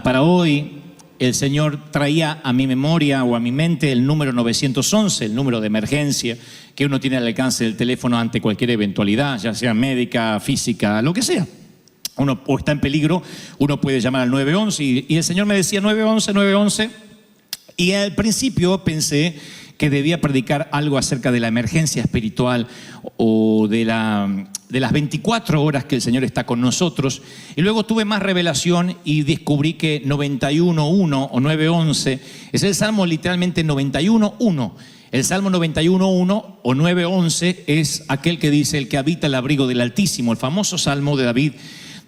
para hoy, el Señor traía a mi memoria o a mi mente el número 911, el número de emergencia que uno tiene al alcance del teléfono ante cualquier eventualidad, ya sea médica, física, lo que sea. Uno o está en peligro, uno puede llamar al 911 y el Señor me decía 911, 911. Y al principio pensé que debía predicar algo acerca de la emergencia espiritual o de las 24 horas que el Señor está con nosotros. Y luego tuve más revelación y descubrí que 91.1 o 9.11 es el Salmo literalmente 91.1. El Salmo 91.1 o 9.11 es aquel que dice el que habita el abrigo del Altísimo, el famoso Salmo de David,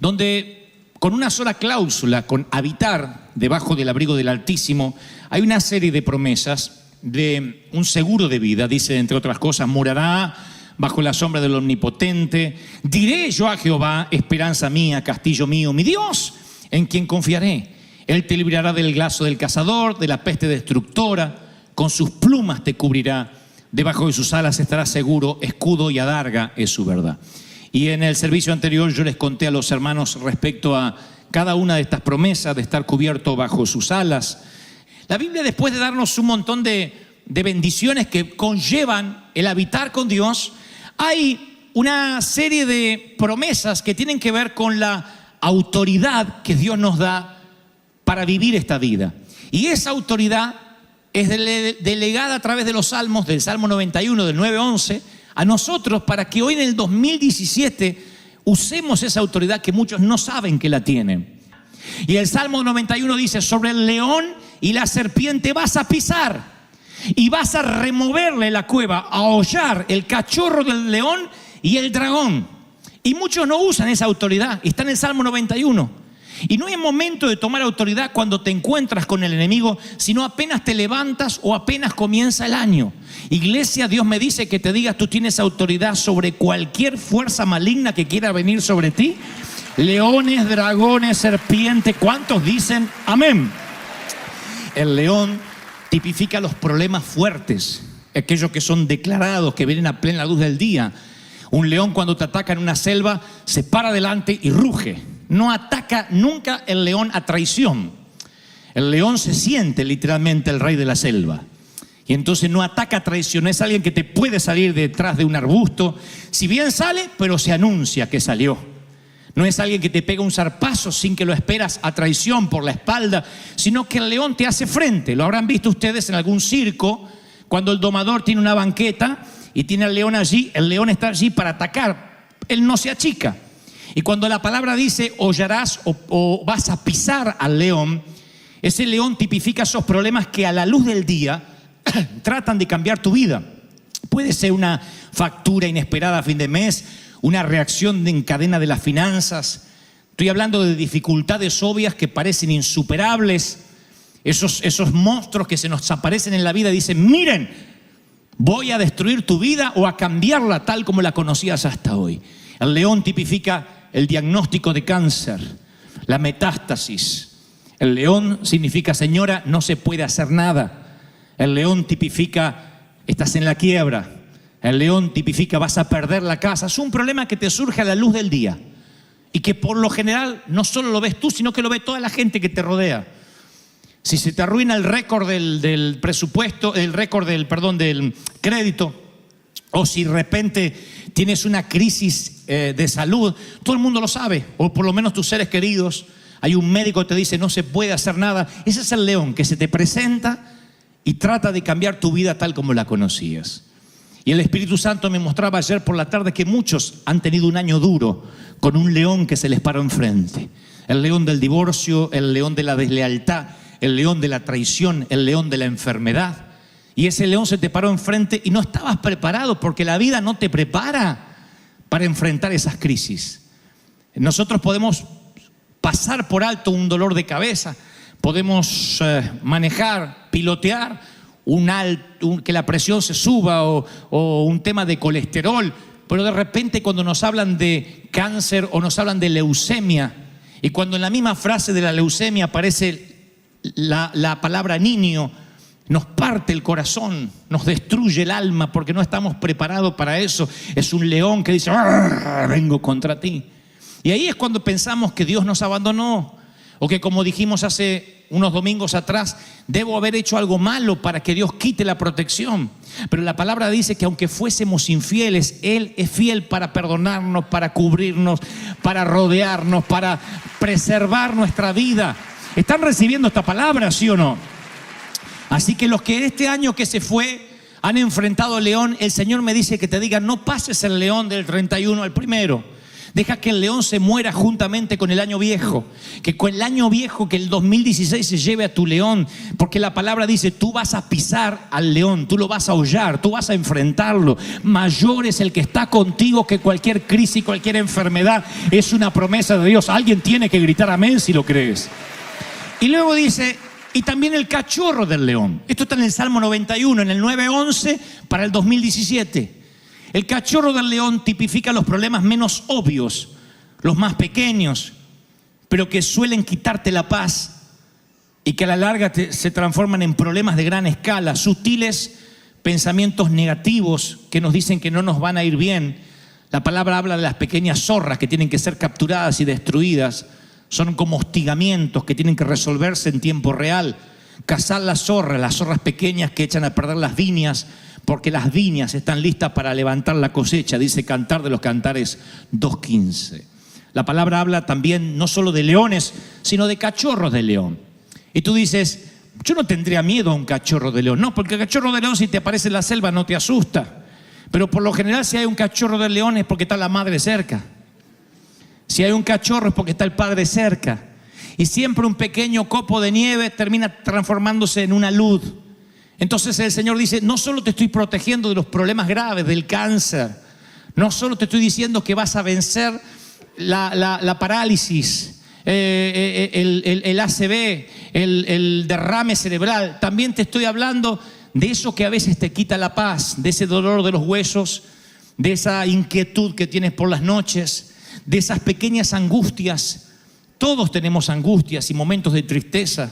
donde con una sola cláusula, con habitar debajo del abrigo del Altísimo, hay una serie de promesas de un seguro de vida. Dice, entre otras cosas, morará bajo la sombra del Omnipotente. Diré yo a Jehová, esperanza mía, castillo mío, mi Dios, en quien confiaré. Él te librará del lazo del cazador, de la peste destructora. Con sus plumas te cubrirá. Debajo de sus alas estarás seguro. Escudo y adarga es su verdad. Y en el servicio anterior yo les conté a los hermanos respecto a cada una de estas promesas de estar cubierto bajo sus alas. La Biblia, después de darnos un montón de bendiciones que conllevan el habitar con Dios, hay una serie de promesas que tienen que ver con la autoridad que Dios nos da para vivir esta vida. Y esa autoridad es delegada a través de los salmos, del Salmo 91, del 9.11, a nosotros para que hoy en el 2017 usemos esa autoridad que muchos no saben que la tienen. Y el Salmo 91 dice, sobre el león y la serpiente vas a pisar y vas a removerle la cueva, a hollar el cachorro del león y el dragón. Y muchos no usan esa autoridad, está en el Salmo 91. Y no es momento de tomar autoridad cuando te encuentras con el enemigo, sino apenas te levantas o apenas comienza el año. Iglesia, Dios me dice que te digas, tú tienes autoridad sobre cualquier fuerza maligna que quiera venir sobre ti. Leones, dragones, serpientes, ¿cuántos dicen amén? El león tipifica los problemas fuertes, aquellos que son declarados, que vienen a plena luz del día. Un león cuando te ataca en una selva se para adelante y ruge. No ataca nunca el león a traición. El león se siente literalmente el rey de la selva. Y entonces no ataca a traición, es alguien que te puede salir detrás de un arbusto. Si bien sale, pero se anuncia que salió. No es alguien que te pega un zarpazo sin que lo esperas a traición por la espalda, sino que el león te hace frente. Lo habrán visto ustedes en algún circo, cuando el domador tiene una banqueta y tiene al león allí, el león está allí para atacar. Él no se achica. Y cuando la palabra dice hollarás o vas a pisar al león, ese león tipifica esos problemas que a la luz del día tratan de cambiar tu vida. Puede ser una factura inesperada a fin de mes, una reacción en cadena de las finanzas. Estoy hablando de dificultades obvias que parecen insuperables. Esos monstruos que se nos aparecen en la vida y dicen, miren, voy a destruir tu vida o a cambiarla tal como la conocías hasta hoy. El león tipifica el diagnóstico de cáncer, la metástasis. El león significa, señora, no se puede hacer nada. El león tipifica, estás en la quiebra. El león tipifica, vas a perder la casa. Es un problema que te surge a la luz del día y que por lo general no solo lo ves tú, sino que lo ve toda la gente que te rodea. Si se te arruina el récord del presupuesto, el récord del crédito, o si de repente tienes una crisis de salud, todo el mundo lo sabe, o por lo menos tus seres queridos. Hay un médico que te dice no se puede hacer nada. Ese es el león que se te presenta y trata de cambiar tu vida tal como la conocías. Y el Espíritu Santo me mostraba ayer por la tarde que muchos han tenido un año duro con un león que se les paró enfrente. El león del divorcio, el león de la deslealtad, el león de la traición, el león de la enfermedad. Y ese león se te paró enfrente y no estabas preparado porque la vida no te prepara para enfrentar esas crisis. Nosotros podemos pasar por alto un dolor de cabeza, podemos manejar, pilotear, que la presión se suba o un tema de colesterol, pero de repente cuando nos hablan de cáncer o nos hablan de leucemia, y cuando en la misma frase de la leucemia aparece la palabra niño, nos parte el corazón, nos destruye el alma porque no estamos preparados para eso. Es un león que dice, vengo contra ti. Y ahí es cuando pensamos que Dios nos abandonó O que, como dijimos hace unos domingos atrás, debo haber hecho algo malo para que Dios quite la protección. Pero la palabra dice que aunque fuésemos infieles, Él es fiel para perdonarnos, para cubrirnos, para rodearnos, para preservar nuestra vida. ¿Están recibiendo esta palabra, sí o no? Así que los que este año que se fue han enfrentado al león, el Señor me dice que te diga: no pases el león del 31 al primero. Deja que el león se muera juntamente con el año viejo. Que con el año viejo, que el 2016 se lleve a tu león. Porque la palabra dice: tú vas a pisar al león, tú lo vas a hollar, tú vas a enfrentarlo. Mayor es el que está contigo que cualquier crisis, cualquier enfermedad. Es una promesa de Dios. Alguien tiene que gritar amén si lo crees. Y luego dice: y también el cachorro del león. Esto está en el Salmo 91, en el 9:11 para el 2017. El cachorro del león tipifica los problemas menos obvios, los más pequeños, pero que suelen quitarte la paz y que a la larga se transforman en problemas de gran escala, sutiles pensamientos negativos que nos dicen que no nos van a ir bien. La palabra habla de las pequeñas zorras que tienen que ser capturadas y destruidas. Son como hostigamientos que tienen que resolverse en tiempo real. Cazar las zorras pequeñas que echan a perder las viñas, porque las viñas están listas para levantar la cosecha, dice Cantar de los Cantares 2:15. La palabra habla también no solo de leones, sino de cachorros de león. Y tú dices: yo no tendría miedo a un cachorro de león. No, porque el cachorro de león, si te aparece en la selva, no te asusta. Pero por lo general, si hay un cachorro de león es porque está la madre cerca. Si hay un cachorro es porque está el padre cerca. Y siempre un pequeño copo de nieve termina transformándose en una luz. Entonces el Señor dice: no solo te estoy protegiendo de los problemas graves, del cáncer, no solo te estoy diciendo que vas a vencer la parálisis, el ACV, el derrame cerebral, también te estoy hablando de eso que a veces te quita la paz, de ese dolor de los huesos, de esa inquietud que tienes por las noches, de esas pequeñas angustias. Todos tenemos angustias y momentos de tristeza.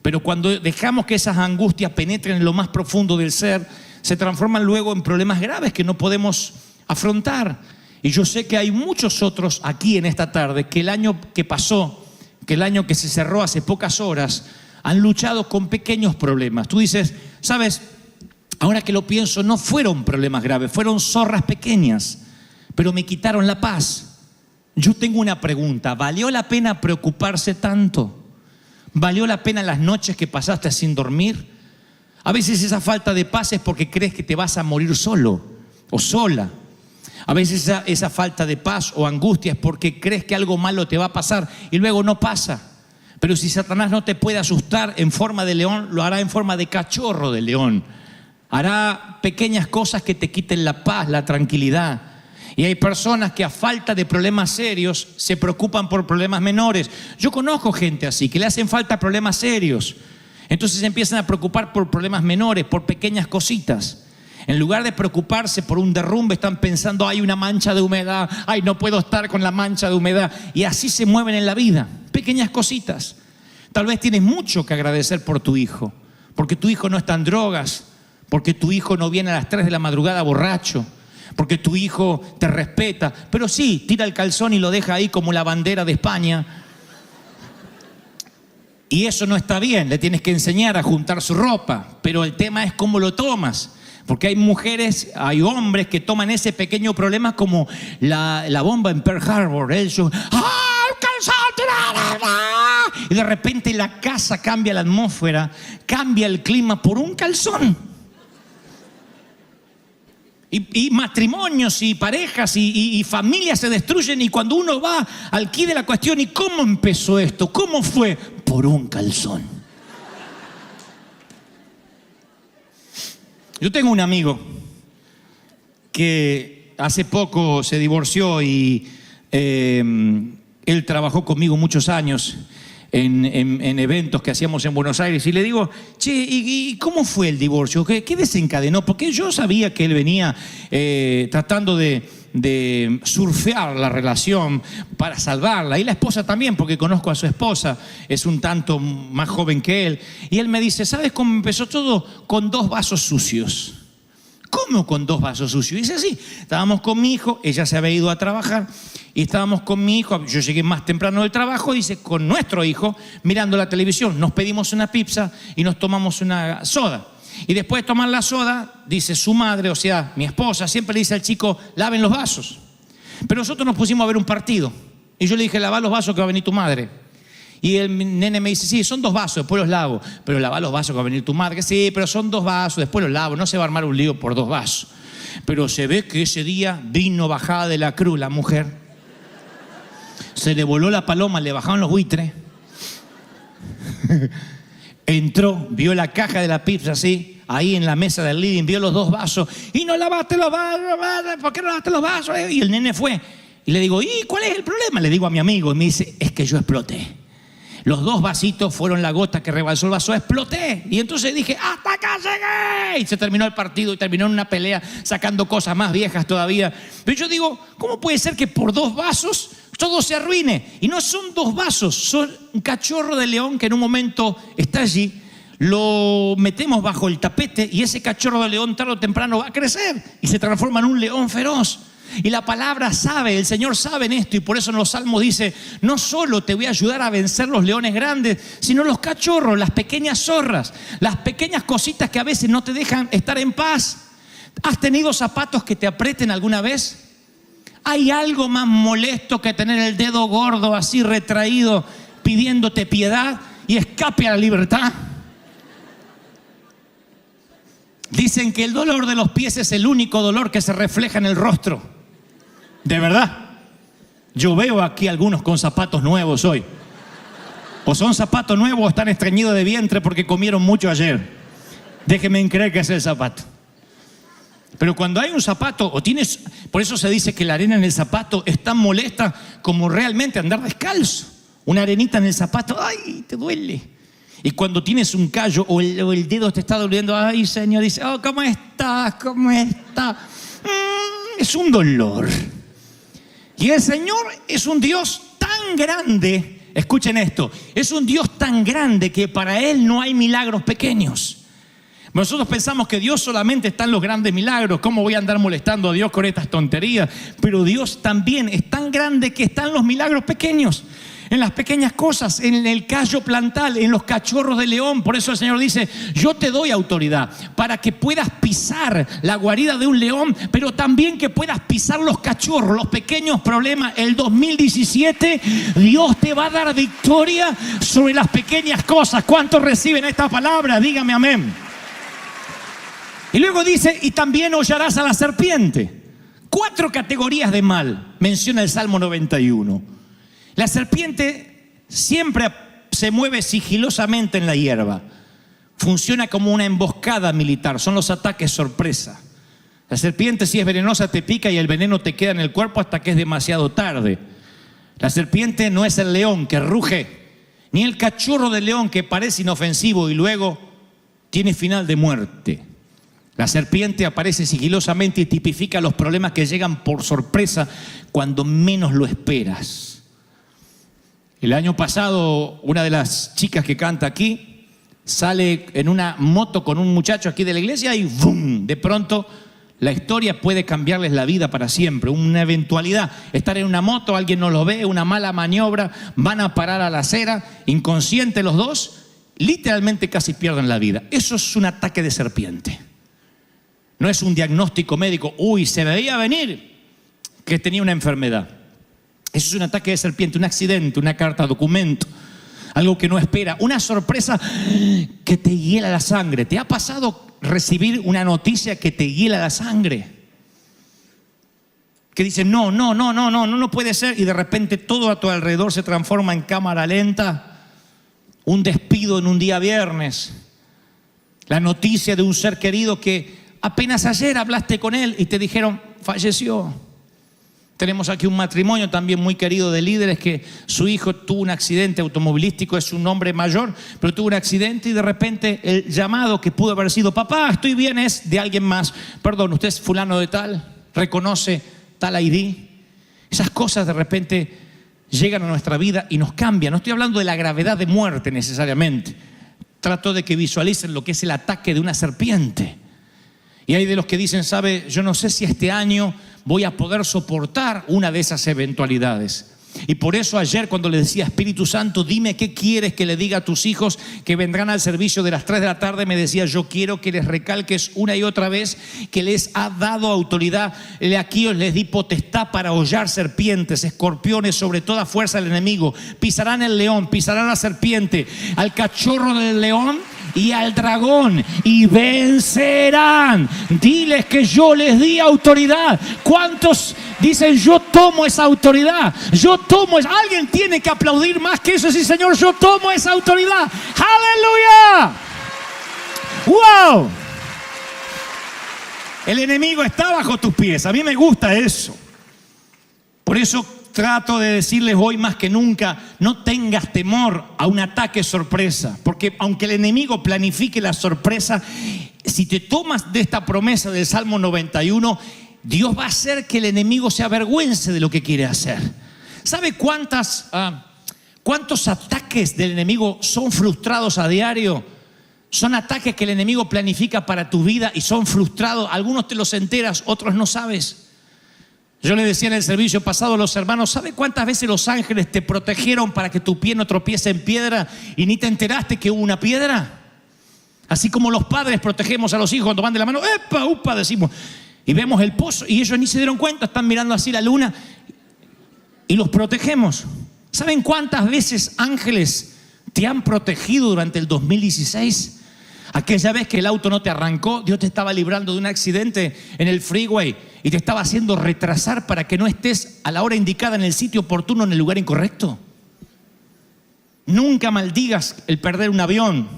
Pero cuando dejamos que esas angustias penetren en lo más profundo del ser, se transforman luego en problemas graves que no podemos afrontar. Y yo sé que hay muchos otros aquí en esta tarde que el año que pasó, que el año que se cerró hace pocas horas, han luchado con pequeños problemas. Tú dices: ¿sabes? Ahora que lo pienso, no fueron problemas graves, fueron zorras pequeñas, pero me quitaron la paz. Yo tengo una pregunta: ¿valió la pena preocuparse tanto? ¿Valió la pena las noches que pasaste sin dormir? A veces esa falta de paz es porque crees que te vas a morir solo o sola. A veces esa falta de paz o angustia es porque crees que algo malo te va a pasar y luego no pasa. Pero si Satanás no te puede asustar en forma de león, lo hará en forma de cachorro de león. Hará pequeñas cosas que te quiten la paz, la tranquilidad. Y hay personas que a falta de problemas serios se preocupan por problemas menores. Yo conozco gente así, que le hacen falta problemas serios. Entonces se empiezan a preocupar por problemas menores, por pequeñas cositas. En lugar de preocuparse por un derrumbe, están pensando: hay una mancha de humedad, ay, no puedo estar con la mancha de humedad. Y así se mueven en la vida, pequeñas cositas. Tal vez tienes mucho que agradecer por tu hijo, porque tu hijo no está en drogas, porque tu hijo no viene a las 3 de la madrugada borracho, porque tu hijo te respeta. Pero sí, tira el calzón y lo deja ahí como la bandera de España. Y eso no está bien, le tienes que enseñar a juntar su ropa. Pero el tema es cómo lo tomas. Porque hay mujeres, hay hombres que toman ese pequeño problema como la bomba en Pearl Harbor. Ellos, ¡ah, el calzón! Y de repente la casa cambia, la atmósfera, cambia el clima por un calzón. Y matrimonios y parejas y familias se destruyen. Y cuando uno va al quid de la cuestión: ¿y cómo empezó esto? ¿Cómo fue? Por un calzón. Yo tengo un amigo que hace poco se divorció y él trabajó conmigo muchos años en eventos que hacíamos en Buenos Aires. Y le digo: che, ¿y cómo fue el divorcio? ¿Qué desencadenó? Porque yo sabía que él venía tratando de surfear la relación para salvarla. Y la esposa también, porque conozco a su esposa, es un tanto más joven que él. Y él me dice: ¿sabes cómo empezó todo? Con 2 vasos sucios. ¿cómo con 2 vasos sucios? Y dice, sí, estábamos con mi hijo, ella se había ido a trabajar, y estábamos con mi hijo, yo llegué más temprano del trabajo, dice, con nuestro hijo, mirando la televisión, nos pedimos una pizza y nos tomamos una soda. Y después de tomar la soda, dice su madre, o sea, mi esposa, siempre le dice al chico, laven los vasos. Pero nosotros nos pusimos a ver un partido, y yo le dije, lava los vasos que va a venir tu madre. Y el nene me dice, sí, son 2 vasos, después los lavo. Pero lava los vasos que va a venir tu madre. Sí, pero son 2 vasos, después los lavo. No se va a armar un lío por 2 vasos. Pero se ve que ese día vino bajada de la cruz la mujer. Se le voló la paloma, le bajaron los buitres. Entró, vio la caja de la pizza así, ahí en la mesa del living, vio los 2 vasos. Y no lavaste los vasos, ¿por qué no lavaste los vasos? Y el nene fue. Y le digo, ¿y cuál es el problema? Le digo a mi amigo, y me dice, es que yo exploté. Los 2 vasitos fueron la gota que rebalsó el vaso, exploté. Y entonces dije, ¡hasta acá llegué! Y se terminó el partido y terminó en una pelea sacando cosas más viejas todavía. Pero yo digo, ¿cómo puede ser que por 2 vasos todo se arruine? Y no son 2 vasos, son un cachorro de león que en un momento está allí, lo metemos bajo el tapete y ese cachorro de león tarde o temprano va a crecer y se transforma en un león feroz. Y la palabra sabe, el Señor sabe en esto, y por eso en los Salmos dice, no solo te voy a ayudar a vencer los leones grandes, sino los cachorros, las pequeñas zorras, las pequeñas cositas que a veces no te dejan estar en paz. ¿Has tenido zapatos que te aprieten alguna vez? ¿Hay algo más molesto que tener el dedo gordo así retraído pidiéndote piedad y escape a la libertad? Dicen que el dolor de los pies es el único dolor que se refleja en el rostro. De verdad, yo veo aquí algunos con zapatos nuevos hoy. O son zapatos nuevos o están estreñidos de vientre porque comieron mucho ayer. Déjenme creer que es el zapato. Pero cuando hay un zapato, o tienes, por eso se dice que la arena en el zapato es tan molesta como realmente andar descalzo. Una arenita en el zapato, ¡ay! Te duele. Y cuando tienes un callo o el dedo te está doliendo, ¡ay, Señor! Dice, ¡oh, ¿cómo estás? ¿Cómo estás? Es un dolor. Y el Señor es un Dios tan grande, escuchen esto, es un Dios tan grande que para Él no hay milagros pequeños. Nosotros pensamos que Dios solamente está en los grandes milagros. ¿Cómo voy a andar molestando a Dios con estas tonterías? Pero Dios también es tan grande que están los milagros pequeños. En las pequeñas cosas, en el callo plantal, en los cachorros de león. Por eso el Señor dice, yo te doy autoridad para que puedas pisar la guarida de un león, pero también que puedas pisar los cachorros, los pequeños problemas. El 2017, Dios te va a dar victoria sobre las pequeñas cosas. ¿Cuántos reciben esta palabra? Dígame amén. Y luego dice, y también hollarás a la serpiente. 4 categorías de mal menciona el Salmo 91. La serpiente siempre se mueve sigilosamente en la hierba. Funciona como una emboscada militar. Son los ataques sorpresa. La serpiente, si es venenosa, te pica y el veneno te queda en el cuerpo hasta que es demasiado tarde. La serpiente no es el león que ruge, ni el cachorro del león que parece inofensivo y luego tiene final de muerte. La serpiente aparece sigilosamente y tipifica los problemas que llegan por sorpresa cuando menos lo esperas. El año pasado, una de las chicas que canta aquí sale en una moto con un muchacho aquí de la iglesia y ¡bum! De pronto la historia puede cambiarles la vida para siempre. Una eventualidad, estar en una moto, alguien no lo ve, una mala maniobra, van a parar a la acera, inconscientes los dos, literalmente casi pierden la vida. Eso es un ataque de serpiente. No es un diagnóstico médico, uy, se veía venir que tenía una enfermedad. Eso es un ataque de serpiente, un accidente, una carta documento, algo que no espera, una sorpresa que te hiela la sangre. ¿Te ha pasado recibir una noticia que te hiela la sangre? Que dice, no puede ser, y de repente todo a tu alrededor se transforma en cámara lenta. Un despido en un día viernes. La noticia de un ser querido que apenas ayer hablaste con él y te dijeron, falleció. Tenemos aquí un matrimonio también muy querido de líderes que su hijo tuvo un accidente automovilístico, es un hombre mayor, pero tuvo un accidente y de repente el llamado que pudo haber sido, papá, estoy bien, es de alguien más. Perdón, usted es fulano de tal, reconoce tal ID. Esas cosas de repente llegan a nuestra vida y nos cambian. No estoy hablando de la gravedad de muerte necesariamente. Trato de que visualicen lo que es el ataque de una serpiente. Y hay de los que dicen, ¿sabe? Yo no sé si este año voy a poder soportar una de esas eventualidades. Y por eso ayer cuando le decía, Espíritu Santo, dime qué quieres que le diga a tus hijos que vendrán al servicio de las 3 de la tarde, me decía, yo quiero que les recalques una y otra vez que les ha dado autoridad. Aquí os les di potestad para hollar serpientes, escorpiones, sobre toda fuerza del enemigo. Pisarán el león, pisarán la serpiente, al cachorro del león y al dragón, y vencerán. Diles que yo les di autoridad. ¿Cuántos dicen, yo tomo esa autoridad? Yo tomo esa. Alguien tiene que aplaudir más que eso. Sí, Señor, yo tomo esa autoridad. ¡Aleluya! ¡Wow! El enemigo está bajo tus pies. A mí me gusta eso. Por eso trato de decirles hoy más que nunca, no tengas temor a un ataque sorpresa, porque aunque el enemigo planifique la sorpresa, si te tomas de esta promesa del Salmo 91, Dios va a hacer que el enemigo se avergüence de lo que quiere hacer. ¿Sabe cuántos ataques del enemigo son frustrados a diario? Son ataques que el enemigo planifica para tu vida y son frustrados. Algunos te los enteras, otros no sabes. Yo le decía en el servicio pasado a los hermanos, ¿sabe cuántas veces los ángeles te protegieron para que tu pie no tropiece en piedra y ni te enteraste que hubo una piedra? Así como los padres protegemos a los hijos cuando van de la mano, ¡epa, upa! Decimos, y vemos el pozo y ellos ni se dieron cuenta, están mirando así la luna y los protegemos. ¿Saben cuántas veces ángeles te han protegido durante el 2016? Aquella vez que el auto no te arrancó, Dios te estaba librando de un accidente en el freeway y te estaba haciendo retrasar para que no estés a la hora indicada en el sitio oportuno, en el lugar incorrecto. Nunca maldigas el perder un avión.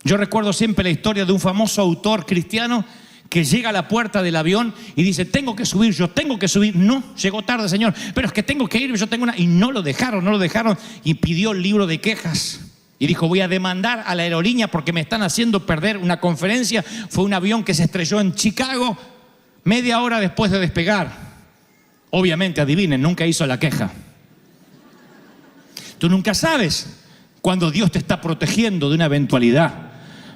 Yo recuerdo siempre la historia de un famoso autor cristiano que llega a la puerta del avión y dice, tengo que subir, yo tengo que subir. No, llegó tarde, Señor, pero es que tengo que ir, yo tengo una... Y no lo dejaron y pidió el libro de quejas. Y dijo, voy a demandar a la aerolínea porque me están haciendo perder una conferencia. Fue un avión que se estrelló en Chicago media hora después de despegar. Obviamente, adivinen, nunca hizo la queja. Tú nunca sabes cuando Dios te está protegiendo de una eventualidad.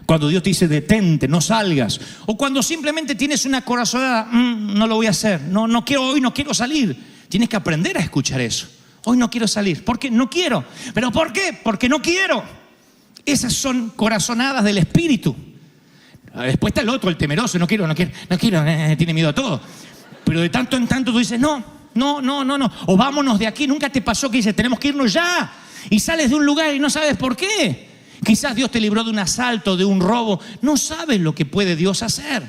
Cuando Dios te dice, detente, no salgas. O cuando simplemente tienes una corazonada, no lo voy a hacer. No quiero hoy, no quiero salir. Tienes que aprender a escuchar eso. Hoy no quiero salir. ¿Por qué? No quiero. ¿Pero por qué? Porque no quiero. Esas son corazonadas del espíritu. Después está el otro, el temeroso. No quiero, tiene miedo a todo. Pero de tanto en tanto tú dices, no. O vámonos de aquí. Nunca te pasó que dices, tenemos que irnos ya. Y sales de un lugar y no sabes por qué. Quizás Dios te libró de un asalto, de un robo. No sabes lo que puede Dios hacer.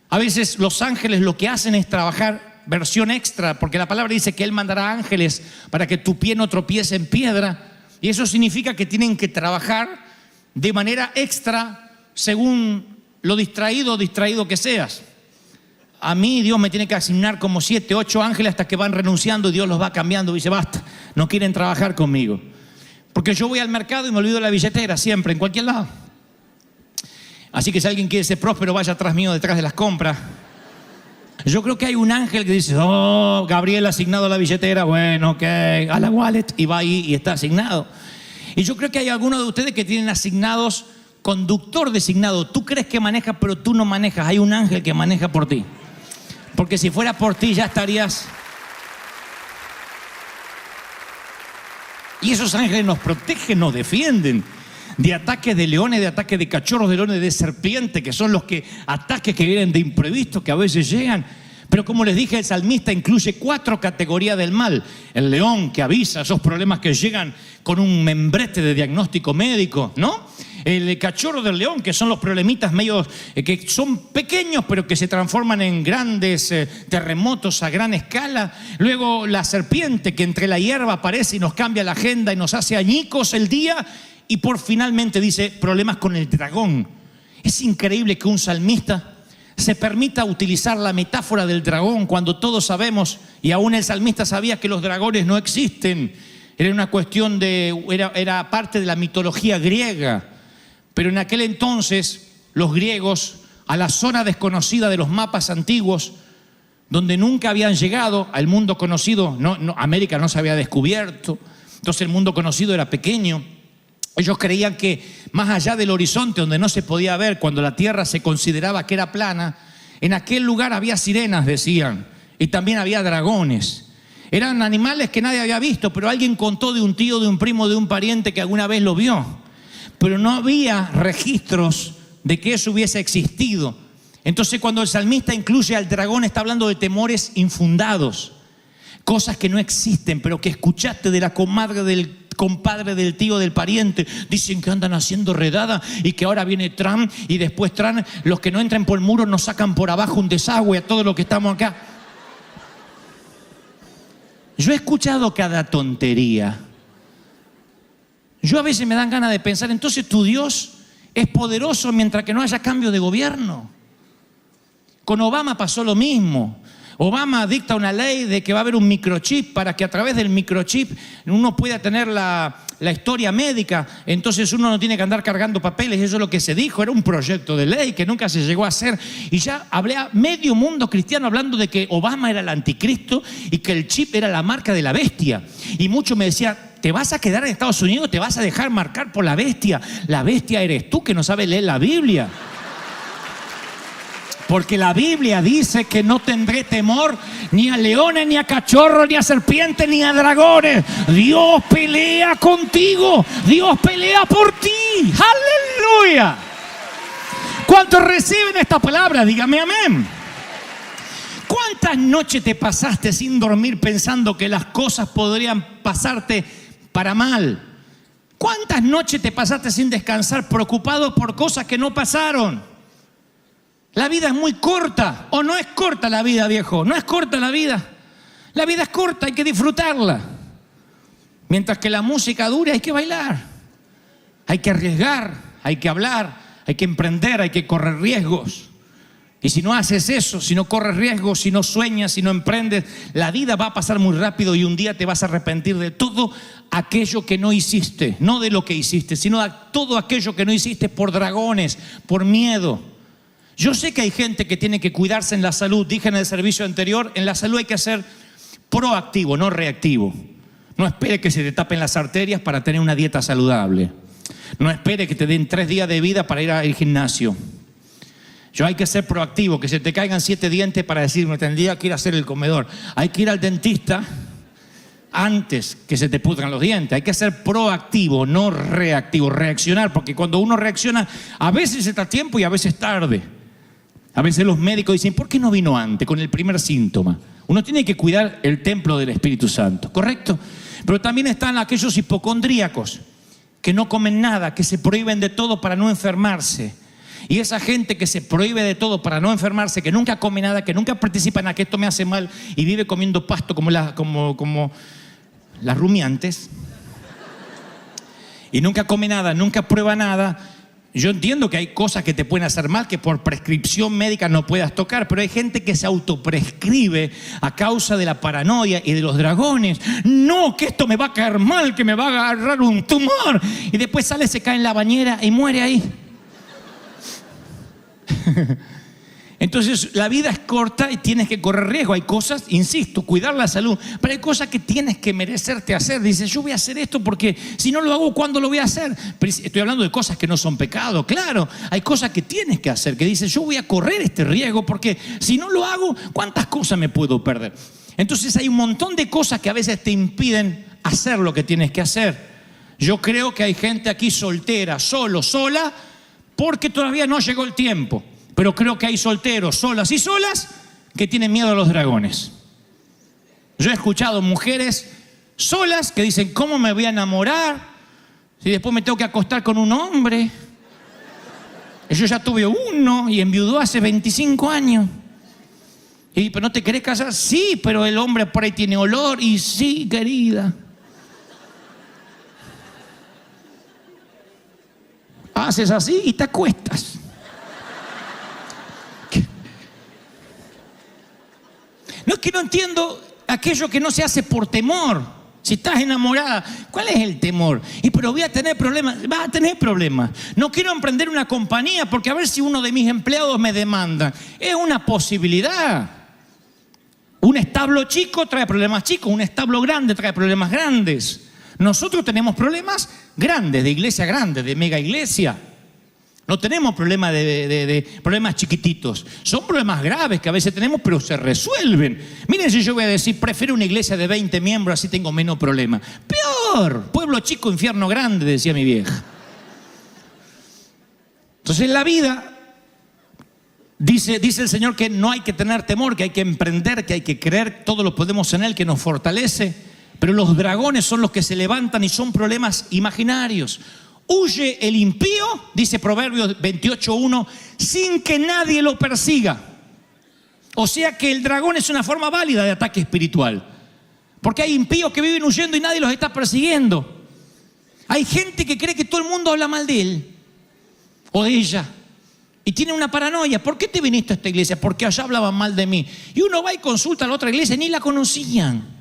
A veces los ángeles lo que hacen es trabajar versión extra, porque la palabra dice que Él mandará ángeles para que tu pie no tropiece en piedra, y eso significa que tienen que trabajar de manera extra según lo distraído que seas. A mí Dios me tiene que asignar como 7, 8 ángeles hasta que van renunciando y Dios los va cambiando y dice, basta, no quieren trabajar conmigo. Porque yo voy al mercado y me olvido la billetera siempre, en cualquier lado. Así que si alguien quiere ser próspero, vaya atrás mío, detrás de las compras. Yo creo que hay un ángel que dice, oh, Gabriel ha asignado a la billetera, bueno, ok, a la wallet, y va ahí y está asignado. Y yo creo que hay algunos de ustedes que tienen asignados conductor designado. Tú crees que manejas, pero tú no manejas. Hay un ángel que maneja por ti. Porque si fuera por ti ya estarías... Y esos ángeles nos protegen, nos defienden de ataques de leones, de ataques de cachorros, de leones, de serpientes, que son los ataques que vienen de imprevisto, que a veces llegan. Pero como les dije, el salmista incluye 4 categorías del mal. El león que avisa esos problemas que llegan con un membrete de diagnóstico médico, ¿no? El cachorro del león, que son los problemitas medios que son pequeños, pero que se transforman en grandes terremotos a gran escala. Luego la serpiente, que entre la hierba aparece y nos cambia la agenda y nos hace añicos el día. Y por finalmente dice, problemas con el dragón. Es increíble que un salmista se permita utilizar la metáfora del dragón cuando todos sabemos, y aún el salmista sabía que los dragones no existen. Era una cuestión era parte de la mitología griega. Pero en aquel entonces los griegos, a la zona desconocida de los mapas antiguos, donde nunca habían llegado al mundo conocido, América no se había descubierto, entonces el mundo conocido era pequeño. Ellos creían que más allá del horizonte donde no se podía ver, cuando la tierra se consideraba que era plana, en aquel lugar había sirenas, decían, y también había dragones. Eran animales que nadie había visto, pero alguien contó de un tío, de un primo, de un pariente que alguna vez lo vio. Pero no había registros de que eso hubiese existido. Entonces, cuando el salmista incluye al dragón, está hablando de temores infundados, cosas que no existen, pero que escuchaste de la comadre, del compadre, del tío, del pariente. Dicen que andan haciendo redada y que ahora viene Trump y después Trump, los que no entran por el muro nos sacan por abajo un desagüe a todos los que estamos acá. Yo he escuchado cada tontería. Yo a veces me dan ganas de pensar, entonces tu Dios es poderoso mientras que no haya cambio de gobierno. Con Obama pasó lo mismo. Obama dicta una ley de que va a haber un microchip para que a través del microchip uno pueda tener la historia médica. Entonces uno no tiene que andar cargando papeles. Eso es lo que se dijo. Era un proyecto de ley que nunca se llegó a hacer. Y ya hablé a medio mundo cristiano hablando de que Obama era el anticristo y que el chip era la marca de la bestia. Y muchos me decían, ¿te vas a quedar en Estados Unidos? ¿Te vas a dejar marcar por la bestia? La bestia eres tú que no sabes leer la Biblia. Porque la Biblia dice que no tendré temor ni a leones, ni a cachorros, ni a serpientes, ni a dragones. Dios pelea contigo. Dios pelea por ti. ¡Aleluya! ¿Cuántos reciben esta palabra? Dígame amén. ¿Cuántas noches te pasaste sin dormir pensando que las cosas podrían pasarte para mal? ¿Cuántas noches te pasaste sin descansar preocupado por cosas que no pasaron? La vida es muy corta. ¿O no es corta la vida, viejo? No es corta la vida. La vida es corta, hay que disfrutarla. Mientras que la música dure, hay que bailar. Hay que arriesgar, hay que hablar, hay que emprender, hay que correr riesgos. Y si no haces eso, si no corres riesgos, si no sueñas, si no emprendes, la vida va a pasar muy rápido y un día te vas a arrepentir de todo aquello que no hiciste. No de lo que hiciste, sino de todo aquello que no hiciste por dragones, por miedo. Yo sé que hay gente que tiene que cuidarse en la salud. Dije en el servicio anterior, en la salud hay que ser proactivo, no reactivo. No espere que se te tapen las arterias para tener una dieta saludable. No espere que te den 3 días de vida para ir al gimnasio. Hay que ser proactivo, que se te caigan 7 dientes para decir, me tendría que ir a hacer el comedor. Hay que ir al dentista antes que se te pudran los dientes. Hay que ser proactivo, no reactivo. Reaccionar, porque cuando uno reacciona, a veces está a tiempo y a veces tarde. A veces los médicos dicen, ¿por qué no vino antes con el primer síntoma? Uno tiene que cuidar el templo del Espíritu Santo, ¿correcto? Pero también están aquellos hipocondríacos que no comen nada, que se prohíben de todo para no enfermarse. Y esa gente que se prohíbe de todo para no enfermarse, que nunca come nada, que nunca participa en nada, que esto me hace mal y vive comiendo pasto como las rumiantes, y nunca come nada, nunca prueba nada. Yo entiendo que hay cosas que te pueden hacer mal, que por prescripción médica no puedas tocar, pero hay gente que se autoprescribe a causa de la paranoia y de los dragones. No, que esto me va a caer mal, que me va a agarrar un tumor. Y después sale, se cae en la bañera y muere ahí. Entonces la vida es corta y tienes que correr riesgo. Hay cosas, insisto, cuidar la salud, pero hay cosas que tienes que merecerte hacer. Dices, yo voy a hacer esto porque si no lo hago, ¿cuándo lo voy a hacer? Pero estoy hablando de cosas que no son pecado. Claro, hay cosas que tienes que hacer, que dices, yo voy a correr este riesgo porque si no lo hago, ¿cuántas cosas me puedo perder? Entonces hay un montón de cosas que a veces te impiden hacer lo que tienes que hacer. Yo creo que hay gente aquí soltera, solo, sola, porque todavía no llegó el tiempo. Pero creo que hay solteros, solas y solas, que tienen miedo a los dragones. Yo he escuchado mujeres solas que dicen, ¿cómo me voy a enamorar si después me tengo que acostar con un hombre? Yo ya tuve uno y enviudó hace 25 años. Y, ¿pero no te querés casar? Sí, pero el hombre por ahí tiene olor. Y sí, querida. Haces así y te acuestas. No es que no entiendo aquello que no se hace por temor. Si estás enamorada, ¿cuál es el temor? Y pero voy a tener problemas. Vas a tener problemas. No quiero emprender una compañía porque a ver si uno de mis empleados me demanda. Es una posibilidad. Un establo chico trae problemas chicos. Un establo grande trae problemas grandes. Nosotros tenemos problemas grandes, de iglesia grande, de mega iglesia. No tenemos problemas de problemas chiquititos. Son problemas graves que a veces tenemos, pero se resuelven. Miren, si yo voy a decir, prefiero una iglesia de 20 miembros, así tengo menos problemas. Peor, pueblo chico, infierno grande, decía mi vieja. Entonces en la vida, dice el Señor que no hay que tener temor, que hay que emprender, que hay que creer, todo lo podemos en Él, que nos fortalece. Pero los dragones son los que se levantan y son problemas imaginarios. Huye el impío, dice Proverbios 28:1, sin que nadie lo persiga. O sea que el dragón es una forma válida de ataque espiritual. Porque hay impíos que viven huyendo y nadie los está persiguiendo. Hay gente que cree que todo el mundo habla mal de él o de ella. Y tiene una paranoia. ¿Por qué te viniste a esta iglesia? Porque allá hablaban mal de mí. Y uno va y consulta a la otra iglesia y ni la conocían.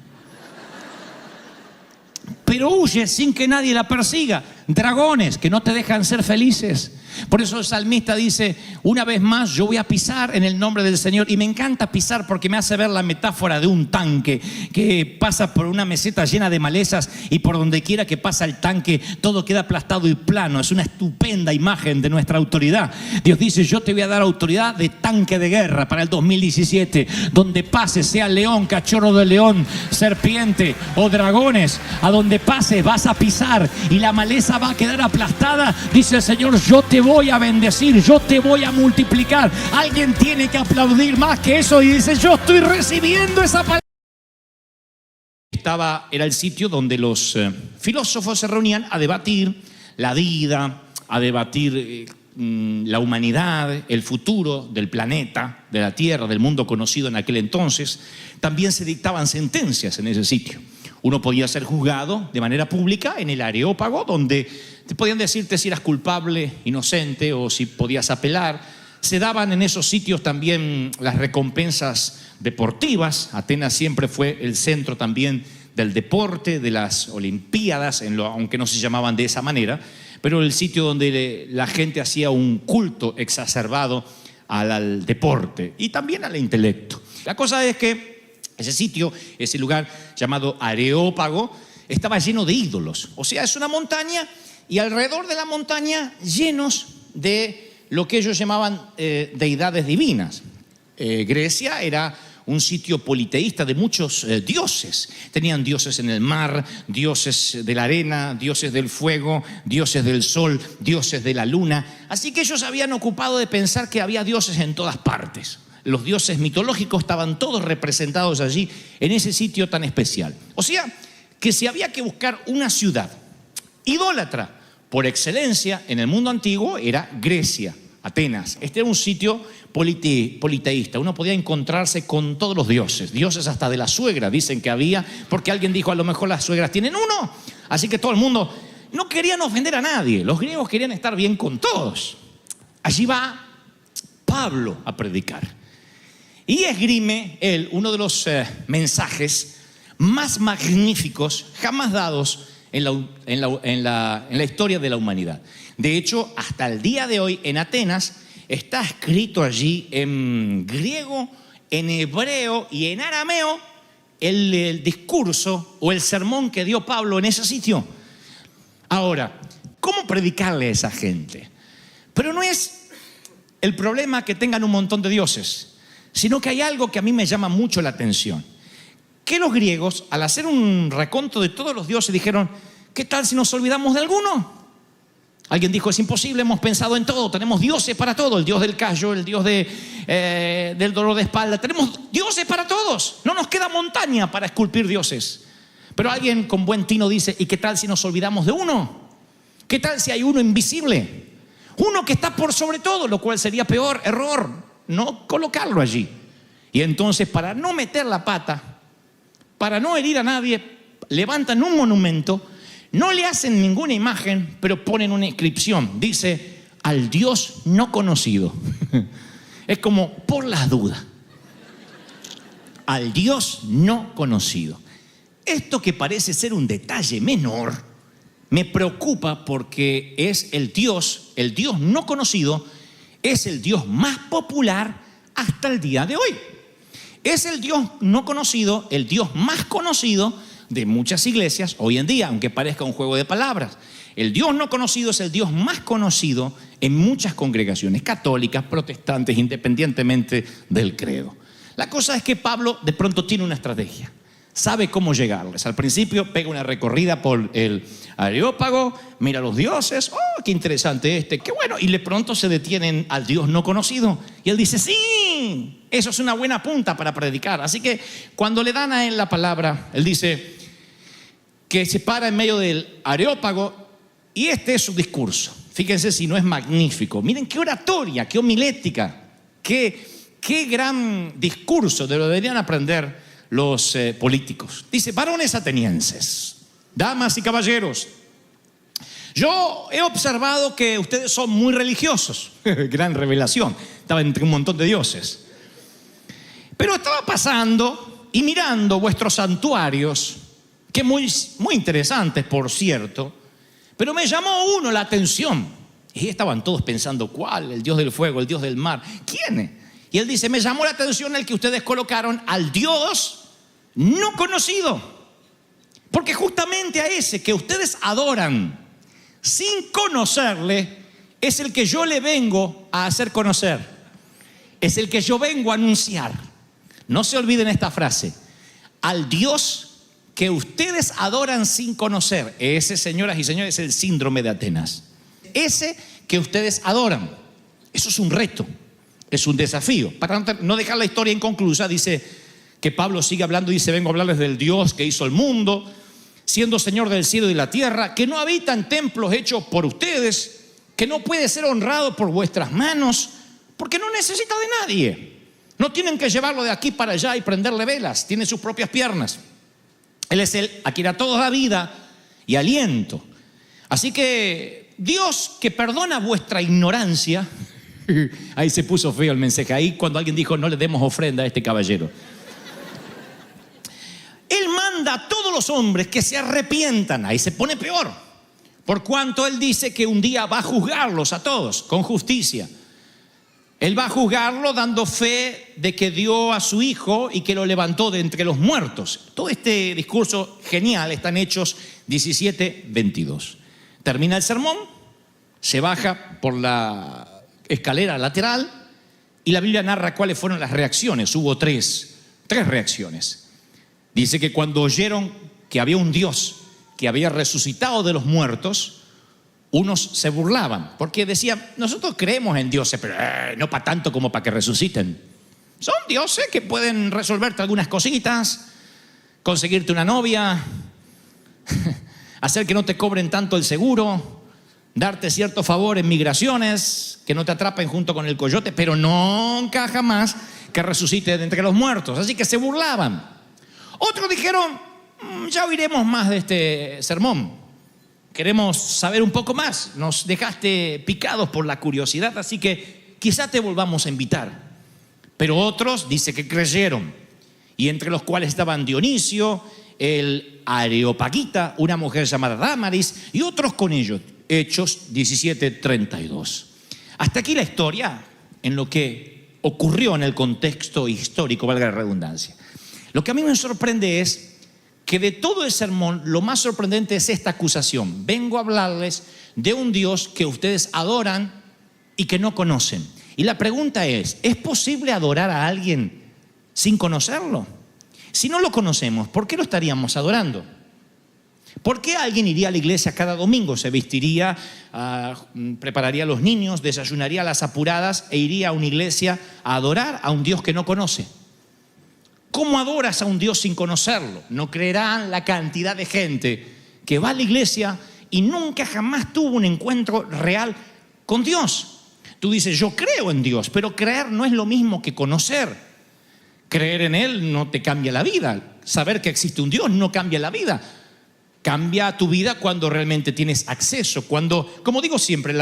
Pero huye sin que nadie la persiga. Dragones que no te dejan ser felices. Por eso el salmista dice, una vez más yo voy a pisar en el nombre del Señor. Y me encanta pisar porque me hace ver la metáfora de un tanque que pasa por una meseta llena de malezas y por donde quiera que pasa el tanque todo queda aplastado y plano. Es una estupenda imagen de nuestra autoridad. Dios dice, yo te voy a dar autoridad de tanque de guerra para el 2017. Donde pases, sea león, cachorro de león, serpiente o dragones, a donde pases vas a pisar y la maleza va a quedar aplastada. Dice el Señor, yo te voy a bendecir, yo te voy a multiplicar. Alguien tiene que aplaudir más que eso y dice, yo estoy recibiendo esa palabra. Era el sitio donde los filósofos se reunían a debatir la vida, a debatir la humanidad, el futuro del planeta, de la Tierra, del mundo conocido en aquel entonces. También se dictaban sentencias en ese sitio. Uno podía ser juzgado de manera pública en el Areópago, donde te podían decirte si eras culpable, inocente o si podías apelar. Se daban en esos sitios también las recompensas deportivas. Atenas siempre fue el centro también del deporte, de las Olimpiadas, aunque no se llamaban de esa manera, pero el sitio donde la gente hacía un culto exacerbado al deporte y también al intelecto. La cosa es que ese sitio, ese lugar llamado Areópago, estaba lleno de ídolos. O sea, es una montaña y alrededor de la montaña llenos de lo que ellos llamaban deidades divinas. Grecia era un sitio politeísta de muchos dioses. Tenían dioses en el mar, dioses de la arena, dioses del fuego, dioses del sol, dioses de la luna. Así que ellos habían ocupado de pensar que había dioses en todas partes. Los dioses mitológicos estaban todos representados allí, en ese sitio tan especial. O sea, que si había que buscar una ciudad idólatra por excelencia en el mundo antiguo, era Grecia, Atenas. Este era un sitio politeísta. Uno podía encontrarse con todos los dioses, dioses hasta de la suegra, dicen que había, porque alguien dijo, a lo mejor las suegras tienen uno. Así que todo el mundo, no querían ofender a nadie, los griegos querían estar bien con todos. Allí va Pablo a predicar. Y esgrime él uno de los mensajes más magníficos jamás dados en la historia de la humanidad. De hecho, hasta el día de hoy en Atenas está escrito allí en griego, en hebreo y en arameo el discurso o el sermón que dio Pablo en ese sitio. Ahora, ¿cómo predicarle a esa gente? Pero no es el problema que tengan un montón de dioses, sino que hay algo que a mí me llama mucho la atención. Que los griegos, al hacer un reconto de todos los dioses, dijeron, ¿qué tal si nos olvidamos de alguno? Alguien dijo, es imposible, hemos pensado en todo, tenemos dioses para todo, el dios del callo, el dios del dolor de espalda, tenemos dioses para todos, no nos queda montaña para esculpir dioses. Pero alguien con buen tino dice, ¿y qué tal si nos olvidamos de uno? ¿Qué tal si hay uno invisible? Uno que está por sobre todo, lo cual sería peor, error, no colocarlo allí. Y entonces, para no meter la pata, para no herir a nadie, levantan un monumento, no le hacen ninguna imagen, pero ponen una inscripción. Dice, al Dios no conocido. Es como por las dudas. Al Dios no conocido. Esto que parece ser un detalle menor, me preocupa porque es el Dios no conocido, es el Dios más popular hasta el día de hoy. Es el Dios no conocido, el Dios más conocido de muchas iglesias hoy en día, aunque parezca un juego de palabras. el Dios no conocido es el Dios más conocido en muchas congregaciones, católicas, protestantes, independientemente del credo. La cosa es que Pablo de pronto tiene una estrategia. Sabe cómo llegarles. Al principio pega una recorrida por el Areópago, mira a los dioses, ¡oh, qué interesante qué bueno! Y de pronto se detienen al Dios no conocido. Y él dice, sí, eso es una buena punta para predicar. Así que cuando le dan a él la palabra, él dice que se para en medio del Areópago y este es su discurso. Fíjense si no es magnífico. Miren qué oratoria, qué homilética, qué gran discurso deberían aprender los políticos. Dice, varones atenienses, damas y caballeros, yo he observado que ustedes son muy religiosos. Gran revelación, estaba entre un montón de dioses. Pero estaba pasando y mirando vuestros santuarios, que muy interesantes, por cierto, pero me llamó uno la atención. Y estaban todos pensando, ¿cuál? El Dios del fuego, el Dios del mar. ¿Quién? Y él dice, me llamó la atención el que ustedes colocaron al Dios no conocido. Porque justamente a ese que ustedes adoran sin conocerle, es el que yo le vengo a hacer conocer. Es el que yo vengo a anunciar. No se olviden esta frase. Al Dios que ustedes adoran sin conocer. Ese, señoras y señores, es el síndrome de Atenas. Ese que ustedes adoran. Eso es un reto. Es un desafío. Para no dejar la historia inconclusa, dice que Pablo sigue hablando y dice, vengo a hablarles del Dios que hizo el mundo, siendo Señor del cielo y la tierra, que no habita en templos hechos por ustedes, que no puede ser honrado por vuestras manos, porque no necesita de nadie. No tienen que llevarlo de aquí para allá y prenderle velas, tiene sus propias piernas. Él es el a quien a todos da vida y aliento. Así que Dios, que perdona vuestra ignorancia. Ahí se puso feo el mensaje. Ahí cuando alguien dijo no le demos ofrenda a este caballero. Él manda a todos los hombres que se arrepientan. Ahí se pone peor. Por cuanto él dice que un día va a juzgarlos a todos con justicia. Él va a juzgarlo dando fe de que dio a su hijo y que lo levantó de entre los muertos. Todo este discurso genial está en Hechos 17:22. Termina el sermón, se baja por la escalera lateral y la Biblia narra cuáles fueron las reacciones. Hubo tres reacciones. Dice que cuando oyeron que había un Dios que había resucitado de los muertos, unos se burlaban porque decían, nosotros creemos en dioses, pero no para tanto como para que resuciten. Son dioses que pueden resolverte algunas cositas, conseguirte una novia, hacer que no te cobren tanto el seguro, darte cierto favor en migraciones, que no te atrapen junto con el coyote, pero nunca jamás que resucite de entre los muertos. Así que se burlaban. Otros dijeron, ya oiremos más de este sermón. Queremos saber un poco más. Nos dejaste picados por la curiosidad, así que quizá te volvamos a invitar. Pero otros dice que creyeron, y entre los cuales estaban Dionisio, el Areopagita, una mujer llamada Dámaris, y otros con ellos. Hechos 17:32. Hasta aquí la historia en lo que ocurrió en el contexto histórico, valga la redundancia. Lo que a mí me sorprende es que de todo el sermón, lo más sorprendente es esta acusación. Vengo a hablarles de un Dios que ustedes adoran y que no conocen. Y la pregunta ¿es posible adorar a alguien sin conocerlo? Si no lo conocemos, ¿por qué lo estaríamos adorando? ¿Por qué alguien iría a la iglesia cada domingo? Se vestiría, prepararía a los niños, desayunaría a las apuradas e iría a una iglesia a adorar a un Dios que no conoce. ¿Cómo adoras a un Dios sin conocerlo? No creerán la cantidad de gente que va a la iglesia y nunca jamás tuvo un encuentro real con Dios. Tú dices, yo creo en Dios, pero creer no es lo mismo que conocer. Creer en Él no te cambia la vida. Saber que existe un Dios no cambia la vida. Cambia tu vida cuando realmente tienes acceso. Cuando, como digo siempre,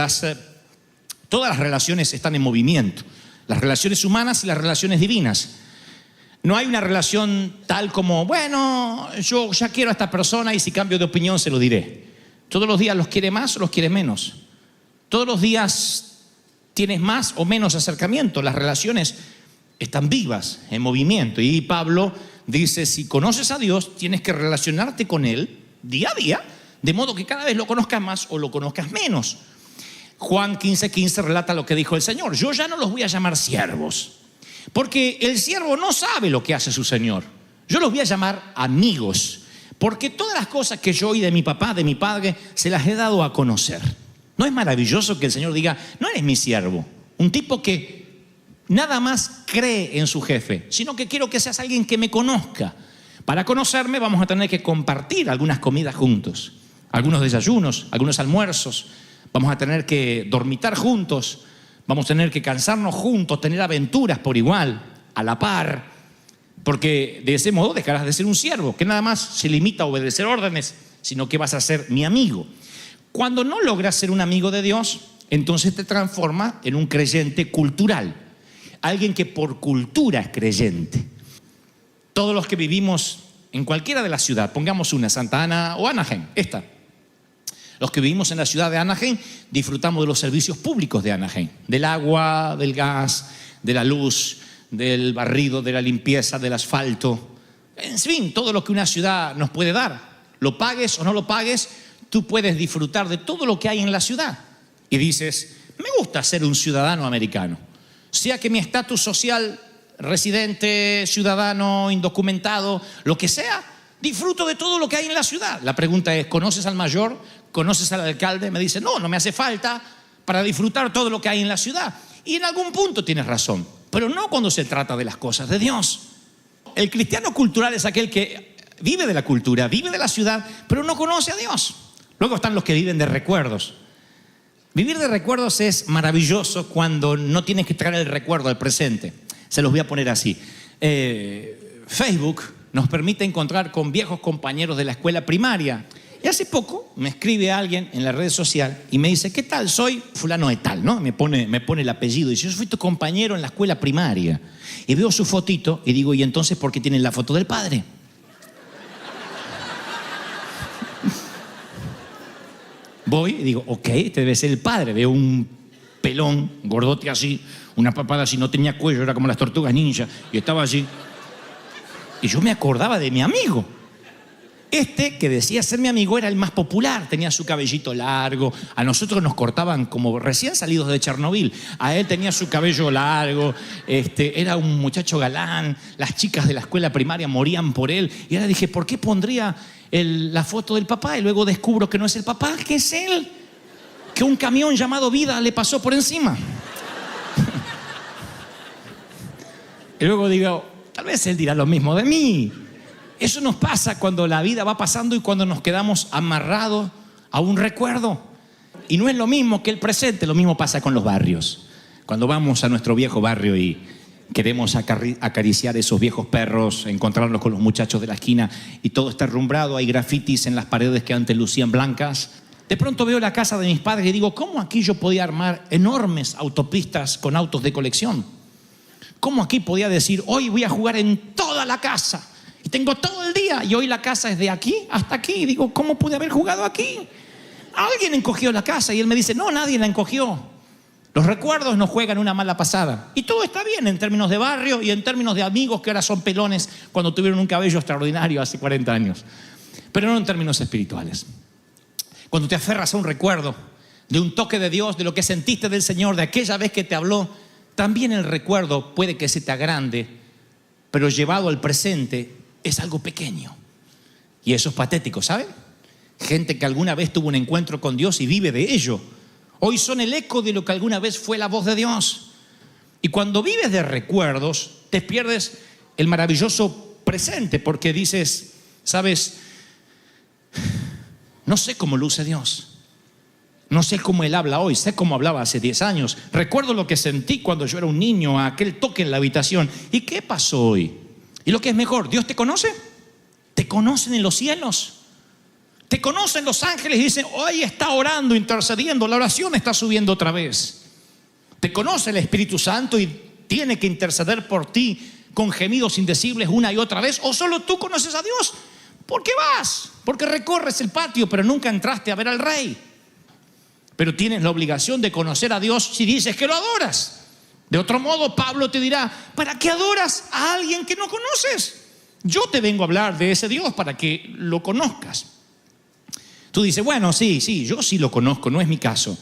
todas las relaciones están en movimiento. Las relaciones humanas y las relaciones divinas. No hay una relación tal como, bueno, yo ya quiero a esta persona y si cambio de opinión se lo diré. Todos los días los quiere más o los quiere menos. Todos los días tienes más o menos acercamiento. Las relaciones están vivas, en movimiento. Y Pablo dice, si conoces a Dios, tienes que relacionarte con Él día a día de modo que cada vez lo conozcas más o lo conozcas menos. Juan 15:15 relata lo que dijo el Señor: yo ya no los voy a llamar siervos, porque el siervo no sabe lo que hace su Señor. Yo los voy a llamar amigos, porque todas las cosas que yo oí de mi papá, de mi padre, se las he dado a conocer. ¿No es maravilloso que el Señor diga: no eres mi siervo, un tipo que nada más cree en su jefe, sino que quiero que seas alguien que me conozca? Para conocerme vamos a tener que compartir algunas comidas juntos, algunos desayunos, algunos almuerzos. Vamos a tener que dormitar juntos, vamos a tener que cansarnos juntos, tener aventuras por igual, a la par, porque de ese modo dejarás de ser un siervo que nada más se limita a obedecer órdenes, sino que vas a ser mi amigo. Cuando no logras ser un amigo de Dios, entonces te transforma en un creyente cultural, alguien que por cultura es creyente. Todos los que vivimos en cualquiera de las ciudades, pongamos una, Santa Ana o Anaheim, esta. Los que vivimos en la ciudad de Anaheim disfrutamos de los servicios públicos de Anaheim, del agua, del gas, de la luz, del barrido, de la limpieza, del asfalto. En fin, todo lo que una ciudad nos puede dar. Lo pagues o no lo pagues, tú puedes disfrutar de todo lo que hay en la ciudad. Y dices: me gusta ser un ciudadano americano. Sea que mi estatus social, residente, ciudadano, indocumentado, lo que sea, disfruto de todo lo que hay en la ciudad. La pregunta es: ¿conoces al mayor? ¿Conoces al alcalde? Me dice: no me hace falta para disfrutar todo lo que hay en la ciudad. Y en algún punto tienes razón, pero no cuando se trata de las cosas de Dios. El cristiano cultural es aquel que vive de la cultura, vive de la ciudad, pero no conoce a Dios. Luego están los que viven de recuerdos. Vivir de recuerdos es maravilloso cuando no tienes que traer el recuerdo al presente. Se los voy a poner así. Facebook nos permite encontrar con viejos compañeros de la escuela primaria. Y hace poco me escribe alguien en la red social y me dice: ¿qué tal? Soy fulano de tal, ¿no? Me pone el apellido y dice: yo fui tu compañero en la escuela primaria. Y veo su fotito y digo: ¿y entonces por qué tienen la foto del padre? Voy y digo: ok, este debe ser el padre. Veo un pelón, gordote así, una papada así, no tenía cuello, era como las tortugas ninja, y estaba así. Y yo me acordaba de mi amigo. Este que decía ser mi amigo era el más popular, tenía su cabellito largo. A nosotros nos cortaban como recién salidos de Chernobyl. A él tenía su cabello largo, era un muchacho galán. Las chicas de la escuela primaria morían por él. Y ahora dije: ¿por qué pondría la foto del papá? Y luego descubro que no es el papá, que es él. Que un camión llamado vida le pasó por encima. Y luego digo: tal vez él dirá lo mismo de mí. Eso nos pasa cuando la vida va pasando y cuando nos quedamos amarrados a un recuerdo. Y no es lo mismo que el presente, lo mismo pasa con los barrios. Cuando vamos a nuestro viejo barrio y queremos acariciar esos viejos perros, encontrarnos con los muchachos de la esquina y todo está rumbrado, hay grafitis en las paredes que antes lucían blancas. De pronto veo la casa de mis padres y digo: ¿cómo aquí yo podía armar enormes autopistas con autos de colección? ¿Cómo aquí podía decir: hoy voy a jugar en toda la casa? Y tengo todo el día y hoy la casa es de aquí hasta aquí. Y digo: ¿cómo pude haber jugado aquí? Alguien encogió la casa. Y él me dice: no, nadie la encogió. Los recuerdos nos juegan una mala pasada. Y todo está bien en términos de barrio y en términos de amigos que ahora son pelones cuando tuvieron un cabello extraordinario hace 40 años. Pero no en términos espirituales. Cuando te aferras a un recuerdo de un toque de Dios, de lo que sentiste del Señor, de aquella vez que te habló, también el recuerdo puede que se te agrande, pero llevado al presente es algo pequeño. Y eso es patético, ¿saben? Gente que alguna vez tuvo un encuentro con Dios y vive de ello, hoy son el eco de lo que alguna vez fue la voz de Dios. Y cuando vives de recuerdos, te pierdes el maravilloso presente, porque dices: ¿sabes? No sé cómo luce Dios. No sé cómo Él habla hoy, sé cómo hablaba hace 10 años. Recuerdo lo que sentí cuando yo era un niño, aquel toque en la habitación. ¿Y qué pasó hoy? Y lo que es mejor, ¿Dios te conoce? ¿Te conocen en los cielos? ¿Te conocen los ángeles y dicen: hoy está orando, intercediendo, la oración está subiendo otra vez? ¿Te conoce el Espíritu Santo y tiene que interceder por ti con gemidos indecibles una y otra vez? ¿O solo tú conoces a Dios? ¿Por qué vas? Porque recorres el patio, pero nunca entraste a ver al Rey. Pero tienes la obligación de conocer a Dios si dices que lo adoras. De otro modo, Pablo te dirá: ¿para qué adoras a alguien que no conoces? Yo te vengo a hablar de ese Dios para que lo conozcas. Tú dices, bueno, sí, yo sí lo conozco, no es mi caso.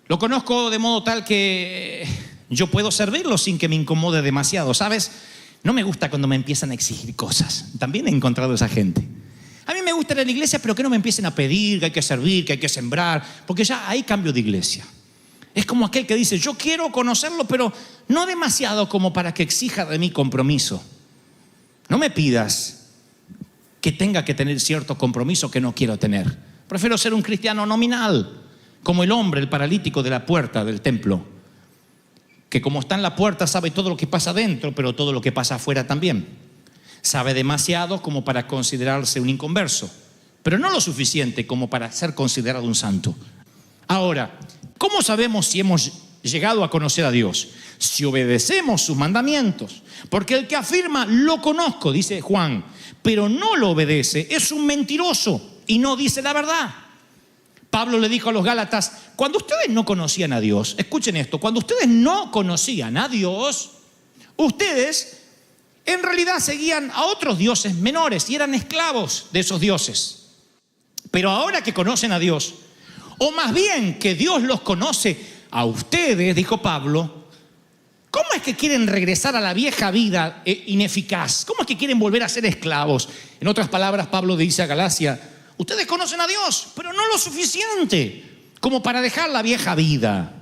Lo conozco de modo tal que yo puedo servirlo sin que me incomode demasiado, ¿sabes? No me gusta cuando me empiezan a exigir cosas. También he encontrado a esa gente. A mí me gusta ir a la iglesia, pero que no me empiecen a pedir, que hay que servir, que hay que sembrar, porque ya hay cambio de iglesia. Es como aquel que dice, yo quiero conocerlo, pero no demasiado como para que exija de mí compromiso. No me pidas que tenga que tener cierto compromiso que no quiero tener. Prefiero ser un cristiano nominal, como el hombre, el paralítico de la puerta del templo, que como está en la puerta sabe todo lo que pasa adentro, pero todo lo que pasa afuera también. Sabe demasiado como para considerarse un inconverso, pero no lo suficiente como para ser considerado un santo. Ahora, ¿cómo sabemos si hemos llegado a conocer a Dios? Si obedecemos sus mandamientos. Porque el que afirma, lo conozco, dice Juan, pero no lo obedece, es un mentiroso y no dice la verdad. Pablo le dijo a los Gálatas, cuando ustedes no conocían a Dios, escuchen esto, cuando ustedes no conocían a Dios, ustedes en realidad seguían a otros dioses menores y eran esclavos de esos dioses. Pero ahora que conocen a Dios, o más bien que Dios los conoce a ustedes, dijo Pablo, ¿cómo es que quieren regresar a la vieja vida ineficaz? ¿Cómo es que quieren volver a ser esclavos? En otras palabras, Pablo dice a Galacia, ustedes conocen a Dios, pero no lo suficiente como para dejar la vieja vida.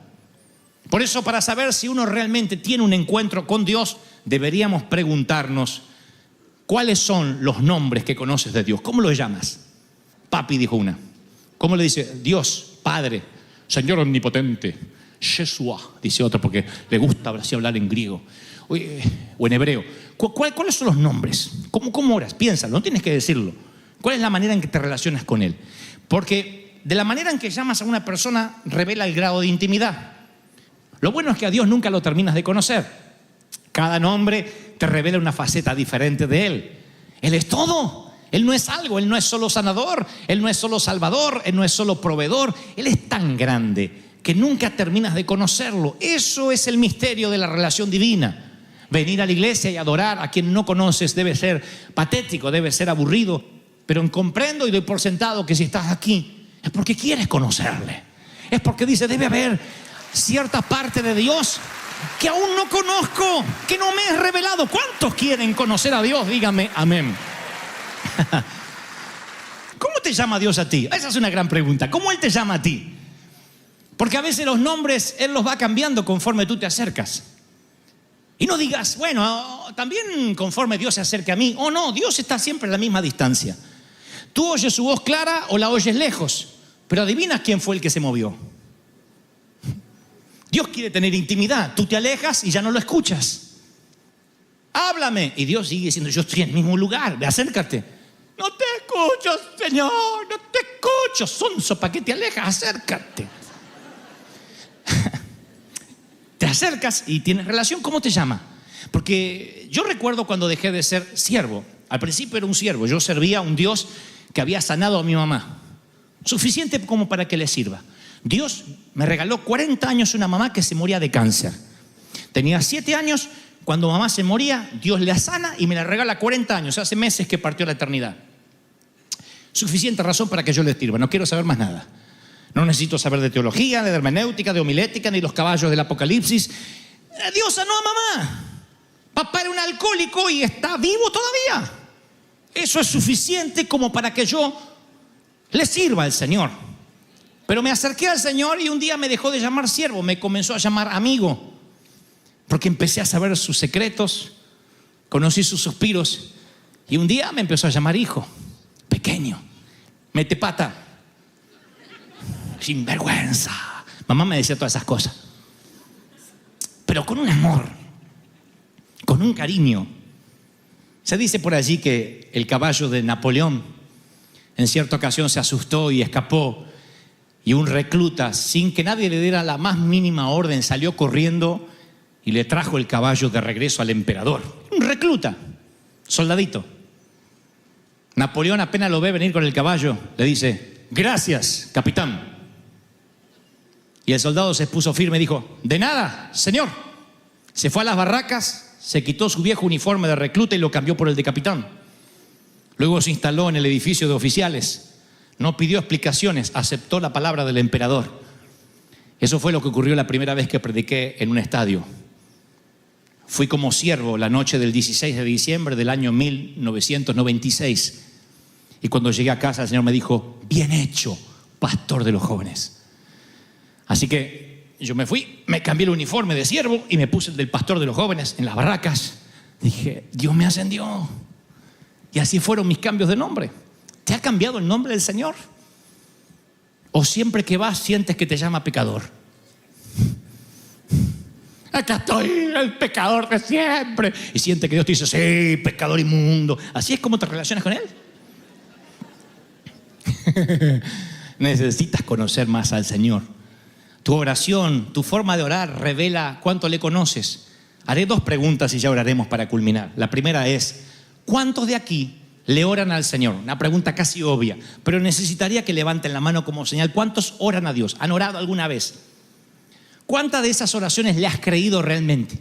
Por eso, para saber si uno realmente tiene un encuentro con Dios, deberíamos preguntarnos, ¿cuáles son los nombres que conoces de Dios? ¿Cómo los llamas? Papi, dijo una. ¿Cómo le dice? Dios, Padre, Señor omnipotente, Yeshua, dice otro porque le gusta así hablar en griego o en hebreo. ¿Cuáles son los nombres? ¿Cómo oras? Piénsalo, no tienes que decirlo. ¿Cuál es la manera en que te relacionas con Él? Porque de la manera en que llamas a una persona revela el grado de intimidad. Lo bueno es que a Dios nunca lo terminas de conocer. Cada nombre te revela una faceta diferente de Él. Él es todo. Él no es algo, Él no es solo sanador, Él no es solo salvador, Él no es solo proveedor. Él es tan grande que nunca terminas de conocerlo. Eso es el misterio de la relación divina. Venir a la iglesia y adorar a quien no conoces debe ser patético, debe ser aburrido. Pero comprendo y doy por sentado que si estás aquí es porque quieres conocerle. Es porque dice, debe haber cierta parte de Dios que aún no conozco, que no me es revelado. ¿Cuántos quieren conocer a Dios? Dígame amén. ¿Cómo te llama Dios a ti? Esa es una gran pregunta. ¿Cómo Él te llama a ti? Porque a veces los nombres Él los va cambiando conforme tú te acercas. Y no digas, bueno, también conforme Dios se acerque a mí. Oh no, Dios está siempre a la misma distancia. Tú oyes su voz clara o la oyes lejos, pero adivinas quién fue el que se movió. Dios quiere tener intimidad. Tú te alejas y ya no lo escuchas. Háblame. Y Dios sigue diciendo, yo estoy en el mismo lugar, ve, acércate. No te escucho, Señor, no te escucho. Sonso, ¿para qué te alejas? Acércate. Te acercas y tienes relación. ¿Cómo te llama? Porque yo recuerdo cuando dejé de ser siervo. Al principio era un siervo. Yo servía a un Dios que había sanado a mi mamá. Suficiente como para que le sirva. Dios me regaló 40 años una mamá que se moría de cáncer. Tenía 7 años. Cuando mamá se moría, Dios la sana y me la regala 40 años. Hace meses que partió la eternidad. Suficiente razón para que yo le sirva. No quiero saber más nada. No necesito saber de teología, de hermenéutica, de homilética, ni los caballos del Apocalipsis. Dios sanó a mamá. Papá era un alcohólico y está vivo todavía. Eso es suficiente como para que yo le sirva al Señor. Pero me acerqué al Señor y un día me dejó de llamar siervo, me comenzó a llamar amigo. Porque empecé a saber sus secretos, conocí sus suspiros y un día me empezó a llamar hijo, pequeño, mete pata, sinvergüenza. Mamá me decía todas esas cosas, pero con un amor, con un cariño. Se dice por allí que el caballo de Napoleón en cierta ocasión se asustó y escapó y un recluta, sin que nadie le diera la más mínima orden, salió corriendo y le trajo el caballo de regreso al emperador. Un recluta, soldadito. Napoleón apenas lo ve venir con el caballo, le dice, gracias, capitán. Y el soldado se puso firme y dijo, de nada, señor. Se fue a las barracas, se quitó su viejo uniforme de recluta y lo cambió por el de capitán. Luego se instaló en el edificio de oficiales. No pidió explicaciones, aceptó la palabra del emperador. Eso fue lo que ocurrió la primera vez que prediqué en un estadio. Fui como siervo la noche del 16 de diciembre del año 1996. Y cuando llegué a casa, el Señor me dijo: bien hecho, pastor de los jóvenes. Así que yo me fui, me cambié el uniforme de siervo y me puse el del pastor de los jóvenes en las barracas. Dije: Dios me ascendió. Y así fueron mis cambios de nombre. ¿Te ha cambiado el nombre del Señor? ¿O siempre que vas sientes que te llama pecador? Acá estoy, el pecador de siempre. Y sientes que Dios te dice: sí, pecador inmundo. ¿Así es como te relacionas con Él? Necesitas conocer más al Señor. Tu oración, tu forma de orar revela cuánto le conoces. Haré 2 preguntas y ya oraremos para culminar. La primera es: ¿cuántos de aquí le oran al Señor? Una pregunta casi obvia, pero necesitaría que levanten la mano como señal. ¿Cuántos oran a Dios? ¿Han orado alguna vez? ¿Cuántas de esas oraciones le has creído realmente?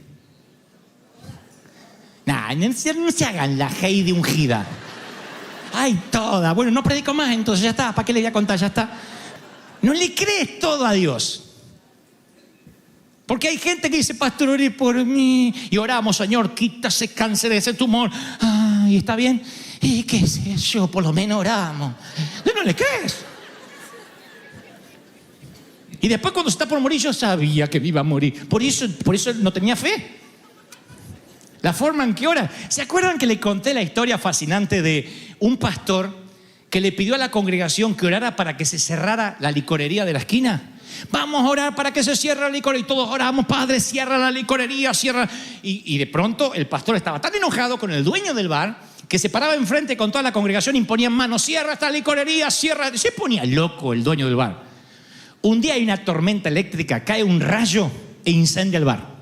No se hagan la Heidi ungida. Ay, toda. Bueno, no predico más, entonces ya está. ¿Para qué le voy a contar? Ya está. No le crees todo a Dios. Porque hay gente que dice: pastor, oré por mí. Y oramos: Señor, quita ese cáncer, ese tumor. Ay, ¿está bien? ¿Y qué sé yo? Por lo menos oramos. No le crees. Y después, cuando se está por morir, yo sabía que me iba a morir. Por eso no tenía fe. La forma en que ora. ¿Se acuerdan que le conté la historia fascinante de un pastor que le pidió a la congregación que orara para que se cerrara la licorería de la esquina? Vamos a orar para que se cierre la licorería. Y todos oramos: Padre, cierra la licorería, cierra. Y de pronto el pastor estaba tan enojado con el dueño del bar que se paraba enfrente con toda la congregación y imponía manos: cierra esta licorería, cierra. Se ponía loco el dueño del bar. Un día hay una tormenta eléctrica, cae un rayo e incendia el bar.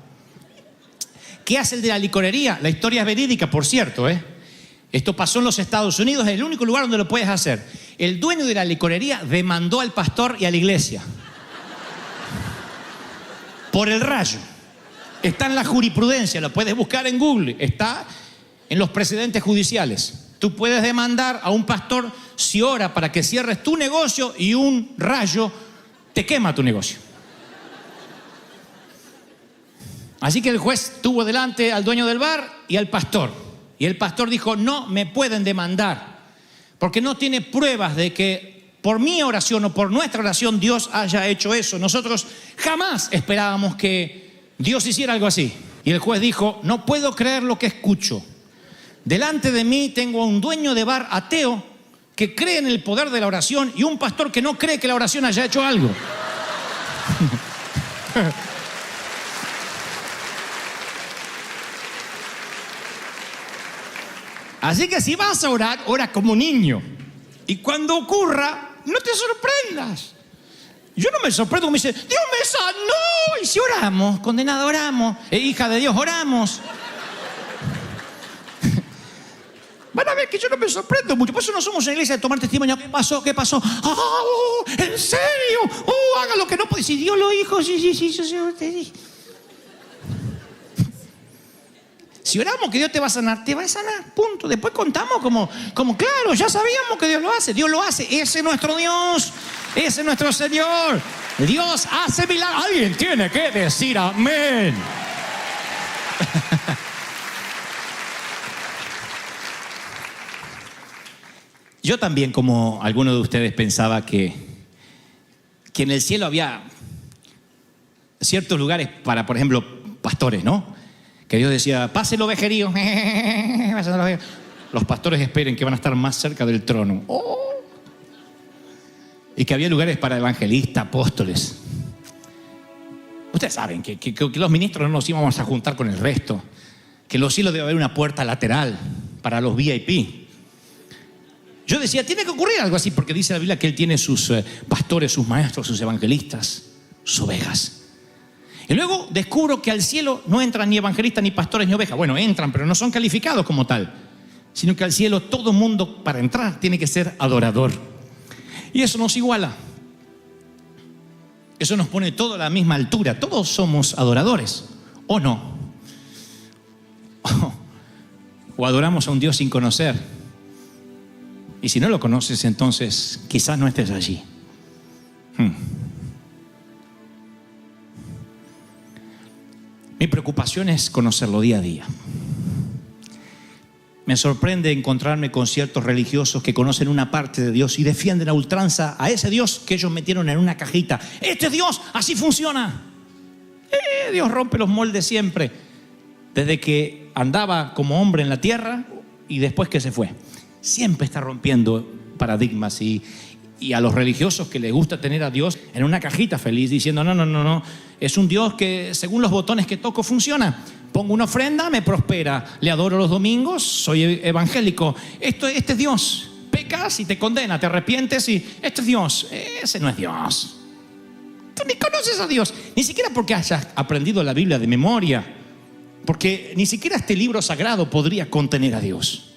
¿Qué hace el de la licorería? La historia es verídica, por cierto, Esto pasó en los Estados Unidos, es el único lugar donde lo puedes hacer. El dueño de la licorería demandó al pastor y a la iglesia por el rayo. Está en la jurisprudencia, lo puedes buscar en Google, está en los precedentes judiciales. Tú puedes demandar a un pastor si ora para que cierres tu negocio y un rayo te quema tu negocio. Así que el juez tuvo delante al dueño del bar y al pastor. Y el pastor dijo: no me pueden demandar, porque no tiene pruebas de que por mi oración o por nuestra oración Dios haya hecho eso. Nosotros jamás esperábamos que Dios hiciera algo así. Y el juez dijo: no puedo creer lo que escucho. Delante de mí tengo a un dueño de bar ateo que cree en el poder de la oración y un pastor que no cree que la oración haya hecho algo. Así que si vas a orar, ora como niño. Y cuando ocurra, no te sorprendas. Yo no me sorprendo cuando me dice: Dios me sanó. Y si oramos, condenada, oramos. Hija de Dios, oramos. Van a ver que yo no me sorprendo mucho. Por eso no somos una iglesia de tomar testimonio. ¿Qué pasó? ¿Qué pasó? ¡Oh! ¿En serio? ¡Oh! Haga lo que no puede. Si Dios lo dijo, sí. Si oramos que Dios te va a sanar, te va a sanar, punto. Después contamos como claro, ya sabíamos que Dios lo hace. Dios lo hace. Ese es nuestro Dios. Ese es nuestro Señor. Dios hace milagros. Alguien tiene que decir amén. Yo también, como algunos de ustedes, pensaba que en el cielo había ciertos lugares para, por ejemplo, pastores, ¿no? Que Dios decía: pase el ovejerío. Los pastores esperen que van a estar más cerca del trono. Oh. Y que había lugares para evangelistas, apóstoles. Ustedes saben que los ministros no nos íbamos a juntar con el resto. Que en los cielos debe haber una puerta lateral para los VIP. Yo decía: tiene que ocurrir algo así, porque dice la Biblia que Él tiene sus pastores, sus maestros, sus evangelistas, sus ovejas. Y luego descubro que al cielo no entran ni evangelistas, ni pastores, ni ovejas. Bueno, entran, pero no son calificados como tal. Sino que al cielo todo mundo, para entrar, tiene que ser adorador. Y eso nos iguala. Eso nos pone todo a la misma altura. Todos somos adoradores, ¿o no? O adoramos a un Dios sin conocer. Y si no lo conoces, entonces quizás no estés allí. Mi preocupación es conocerlo día a día. Me sorprende encontrarme con ciertos religiosos que conocen una parte de Dios y defienden a ultranza a ese Dios que ellos metieron en una cajita. Este Dios, así funciona. Dios rompe los moldes siempre, desde que andaba como hombre en la tierra y después que se fue. Siempre está rompiendo paradigmas y a los religiosos que les gusta tener a Dios en una cajita feliz diciendo no, es un Dios que según los botones que toco funciona. Pongo una ofrenda, me prospera. Le adoro los domingos, soy evangélico. Este es Dios. Pecas y te condena, te arrepientes y este es Dios. Ese no es Dios. Tú ni conoces a Dios, ni siquiera porque hayas aprendido la Biblia de memoria, porque ni siquiera este libro sagrado podría contener a Dios.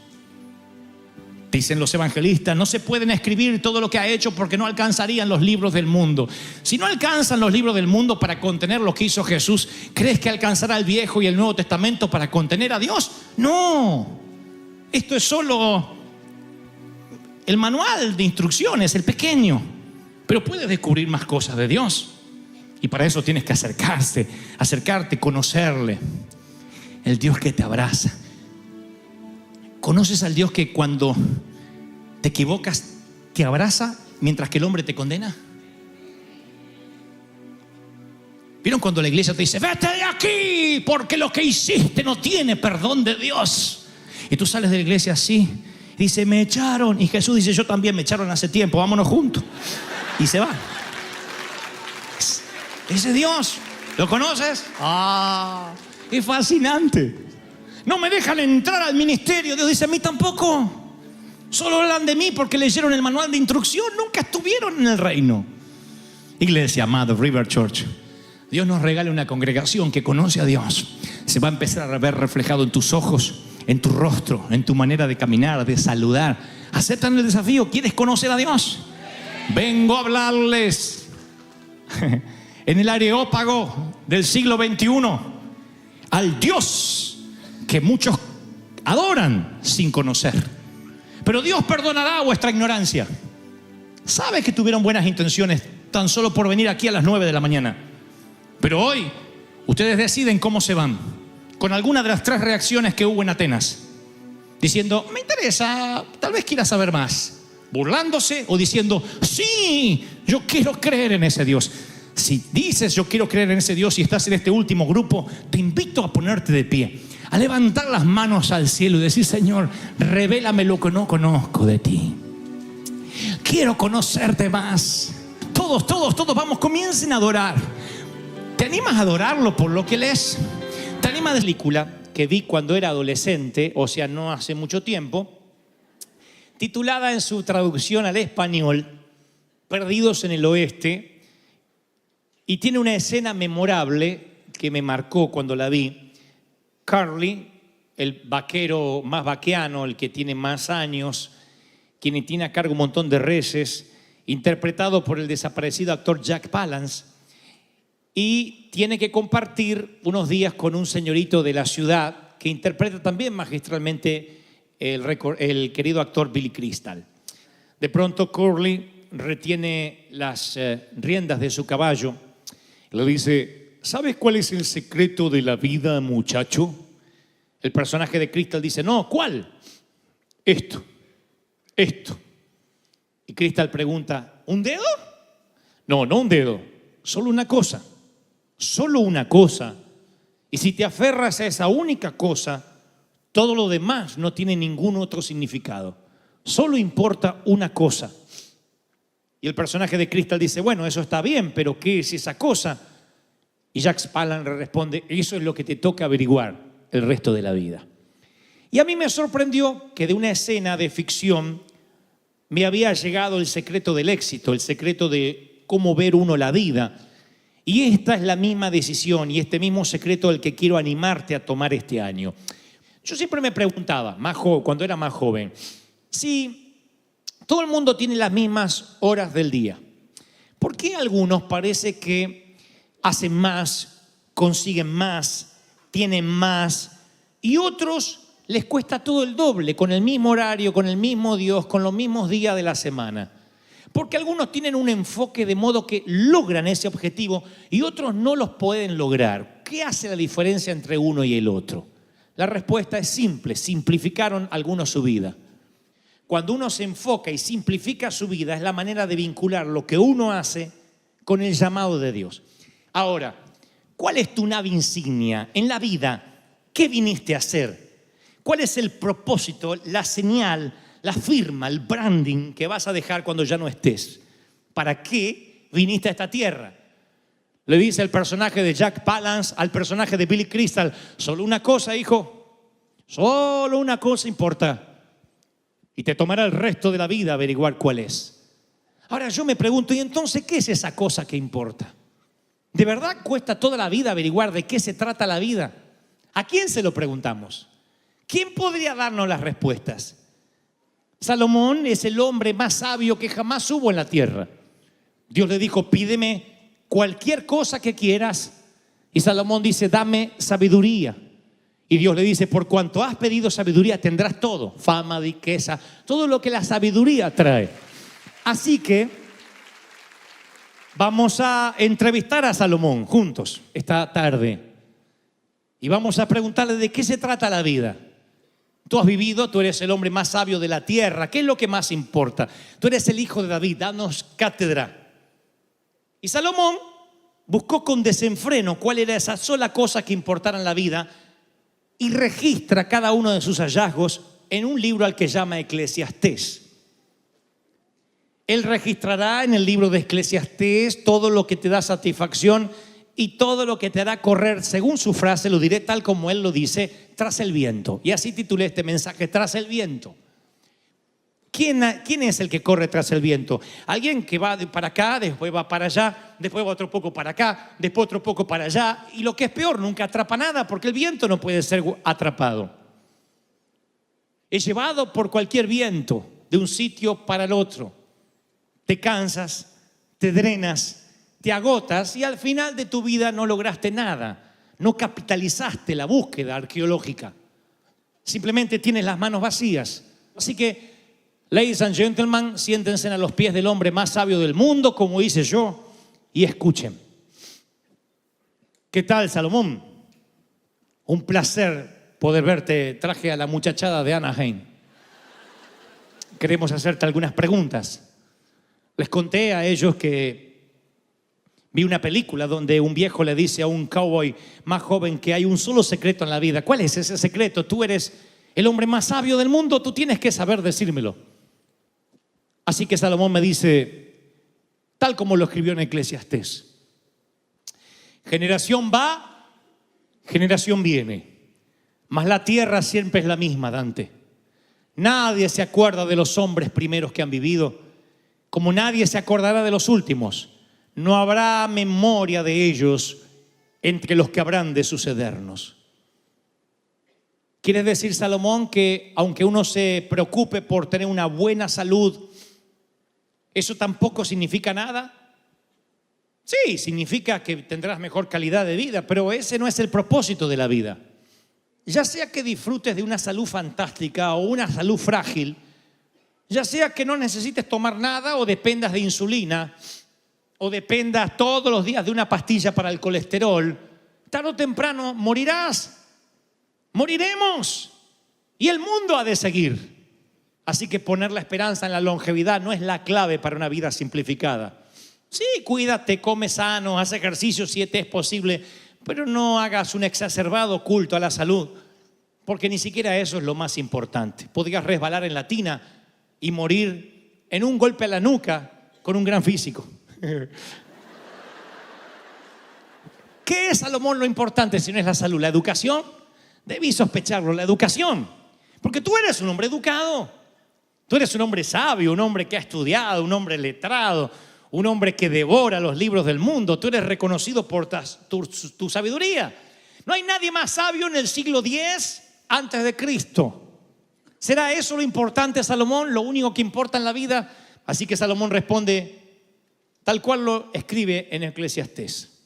Dicen los evangelistas, no se pueden escribir todo lo que ha hecho porque no alcanzarían los libros del mundo. Si no alcanzan los libros del mundo para contener lo que hizo Jesús, ¿crees que alcanzará el Viejo y el Nuevo Testamento para contener a Dios? No. Esto es solo el manual de instrucciones, el pequeño. Pero puedes descubrir más cosas de Dios. Y para eso tienes que acercarte, conocerle. El Dios que te abraza. ¿Conoces al Dios que cuando te equivocas te abraza mientras que el hombre te condena? ¿Vieron cuando la iglesia te dice, vete de aquí porque lo que hiciste no tiene perdón de Dios? Y tú sales de la iglesia así y dice, me echaron. Y Jesús dice, yo también me echaron hace tiempo, vámonos juntos. Y se va. Ese Dios, ¿lo conoces? Es fascinante. No me dejan entrar al ministerio. Dios dice, a mí tampoco. Solo hablan de mí porque leyeron el manual de instrucción. Nunca estuvieron en el reino. Iglesia amada, River Church, Dios nos regala una congregación que conoce a Dios. Se va a empezar a ver reflejado en tus ojos, en tu rostro, en tu manera de caminar, de saludar. ¿Aceptan el desafío? ¿Quieres conocer a Dios? Vengo a hablarles en el areópago del siglo XXI al Dios que muchos adoran sin conocer. Pero Dios perdonará vuestra ignorancia. Sabe que tuvieron buenas intenciones tan solo por venir aquí a las 9 de la mañana. Pero hoy ustedes deciden cómo se van. Con alguna de las 3 reacciones que hubo en Atenas. Diciendo, me interesa, tal vez quiera saber más. Burlándose o diciendo, sí, yo quiero creer en ese Dios. Si dices yo quiero creer en ese Dios y estás en este último grupo, te invito a ponerte de pie, a levantar las manos al cielo y decir, Señor, revélame lo que no conozco de ti. Quiero conocerte más. Todos, vamos, comiencen a adorar. ¿Te animas a adorarlo por lo que Él es? ¿Te animas a la película que vi cuando era adolescente, o sea, no hace mucho tiempo, titulada en su traducción al español, Perdidos en el Oeste? Y tiene una escena memorable que me marcó cuando la vi. Curly, el vaquero más vaqueano, el que tiene más años, quien tiene a cargo un montón de reses, interpretado por el desaparecido actor Jack Palance, y tiene que compartir unos días con un señorito de la ciudad que interpreta también magistralmente el querido actor Billy Crystal. De pronto Curly retiene las riendas de su caballo y le dice, ¿sabes cuál es el secreto de la vida, muchacho? El personaje de Crystal dice, no, ¿cuál? Esto. Y Crystal pregunta, ¿un dedo? No un dedo, solo una cosa. Y si te aferras a esa única cosa, todo lo demás no tiene ningún otro significado. Solo importa una cosa. Y el personaje de Crystal dice, bueno, eso está bien, pero ¿qué es esa cosa? Y Jack Palance le responde, eso es lo que te toca averiguar el resto de la vida. Y a mí me sorprendió que de una escena de ficción me había llegado el secreto del éxito, el secreto de cómo ver uno la vida. Y esta es la misma decisión y este mismo secreto el que quiero animarte a tomar este año. Yo siempre me preguntaba, cuando era más joven, si todo el mundo tiene las mismas horas del día, ¿por qué algunos parece que hacen más, consiguen más, tienen más, y otros les cuesta todo el doble, con el mismo horario, con el mismo Dios, con los mismos días de la semana. Porque algunos tienen un enfoque de modo que logran ese objetivo y otros no los pueden lograr. ¿Qué hace la diferencia entre uno y el otro? La respuesta es simple: simplificaron algunos su vida. Cuando uno se enfoca y simplifica su vida, es la manera de vincular lo que uno hace con el llamado de Dios. Ahora, ¿cuál es tu nave insignia en la vida? ¿Qué viniste a hacer? ¿Cuál es el propósito, la señal, la firma, el branding que vas a dejar cuando ya no estés? ¿Para qué viniste a esta tierra? Le dice el personaje de Jack Palance al personaje de Billy Crystal: solo una cosa, hijo, solo una cosa importa, y te tomará el resto de la vida averiguar cuál es. Ahora yo me pregunto, ¿y entonces qué es esa cosa que importa? ¿De verdad cuesta toda la vida averiguar de qué se trata la vida? ¿A quién se lo preguntamos? ¿Quién podría darnos las respuestas? Salomón es el hombre más sabio que jamás hubo en la tierra. Dios le dijo: pídeme cualquier cosa que quieras. Y Salomón dice: dame sabiduría. Y Dios le dice: por cuanto has pedido sabiduría, tendrás todo: fama, riqueza, todo lo que la sabiduría trae. Así que vamos a entrevistar a Salomón juntos esta tarde y vamos a preguntarle de qué se trata la vida. Tú has vivido, tú eres el hombre más sabio de la tierra. ¿Qué es lo que más importa? Tú eres el hijo de David, danos cátedra. Y Salomón buscó con desenfreno cuál era esa sola cosa que importara en la vida y registra cada uno de sus hallazgos en un libro al que llama Eclesiastés. Él registrará en el libro de Eclesiastés todo lo que te da satisfacción y todo lo que te hará correr, según su frase, lo diré tal como él lo dice, tras el viento. Y así titulé este mensaje: tras el viento. ¿Quién es el que corre tras el viento? Alguien que va para acá, después va para allá, después va otro poco para acá, después otro poco para allá. Y lo que es peor, nunca atrapa nada, porque el viento no puede ser atrapado. Es llevado por cualquier viento, de un sitio para el otro. Te cansas, te drenas, te agotas y al final de tu vida no lograste nada. No capitalizaste la búsqueda arqueológica. Simplemente tienes las manos vacías. Así que, ladies and gentlemen, siéntense a los pies del hombre más sabio del mundo, como hice yo, y escuchen. ¿Qué tal, Salomón? Un placer poder verte. Traje a la muchachada de Anaheim. Queremos hacerte algunas preguntas. Les conté a ellos que vi una película donde un viejo le dice a un cowboy más joven que hay un solo secreto en la vida. ¿Cuál es ese secreto? Tú eres el hombre más sabio del mundo, tú tienes que saber decírmelo. Así que Salomón me dice, tal como lo escribió en Eclesiastés: generación va, generación viene, mas la tierra siempre es la misma, Dante. Nadie se acuerda de los hombres primeros que han vivido, como nadie se acordará de los últimos. No habrá memoria de ellos entre los que habrán de sucedernos. ¿Quiere decir, Salomón, que aunque uno se preocupe por tener una buena salud, eso tampoco significa nada? Sí, significa que tendrás mejor calidad de vida, pero ese no es el propósito de la vida. Ya sea que disfrutes de una salud fantástica o una salud frágil, ya sea que no necesites tomar nada o dependas de insulina, o dependas todos los días de una pastilla para el colesterol, tarde o temprano morirás, moriremos y el mundo ha de seguir. Así que poner la esperanza en la longevidad no es la clave para una vida simplificada. Sí, cuídate, come sano, haz ejercicio si te es posible, pero no hagas un exacerbado culto a la salud, porque ni siquiera eso es lo más importante. Podrías resbalar en la tina y morir en un golpe a la nuca con un gran físico. ¿Qué es, Salomón, lo importante si no es la salud? ¿La educación? Debí sospecharlo, la educación. Porque tú eres un hombre educado. Tú eres un hombre sabio, un hombre que ha estudiado, un hombre letrado, un hombre que devora los libros del mundo. Tú eres reconocido por tu sabiduría. No hay nadie más sabio en el siglo X antes de Cristo. ¿Será eso lo importante, Salomón? ¿Lo único que importa en la vida? Así que Salomón responde tal cual lo escribe en Eclesiastés: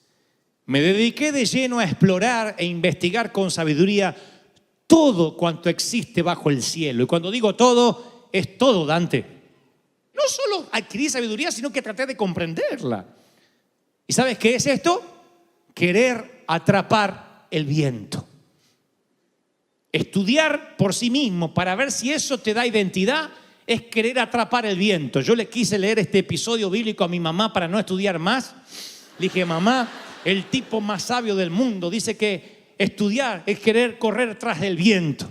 me dediqué de lleno a explorar e investigar con sabiduría todo cuanto existe bajo el cielo. Y cuando digo todo, es todo, Dante. No solo adquirí sabiduría, sino que traté de comprenderla. ¿Y sabes qué es esto? Querer atrapar el viento. Estudiar por sí mismo para ver si eso te da identidad es querer atrapar el viento. Yo le quise leer este episodio bíblico a mi mamá para no estudiar más. Le dije, mamá, el tipo más sabio del mundo dice que estudiar es querer correr tras del viento.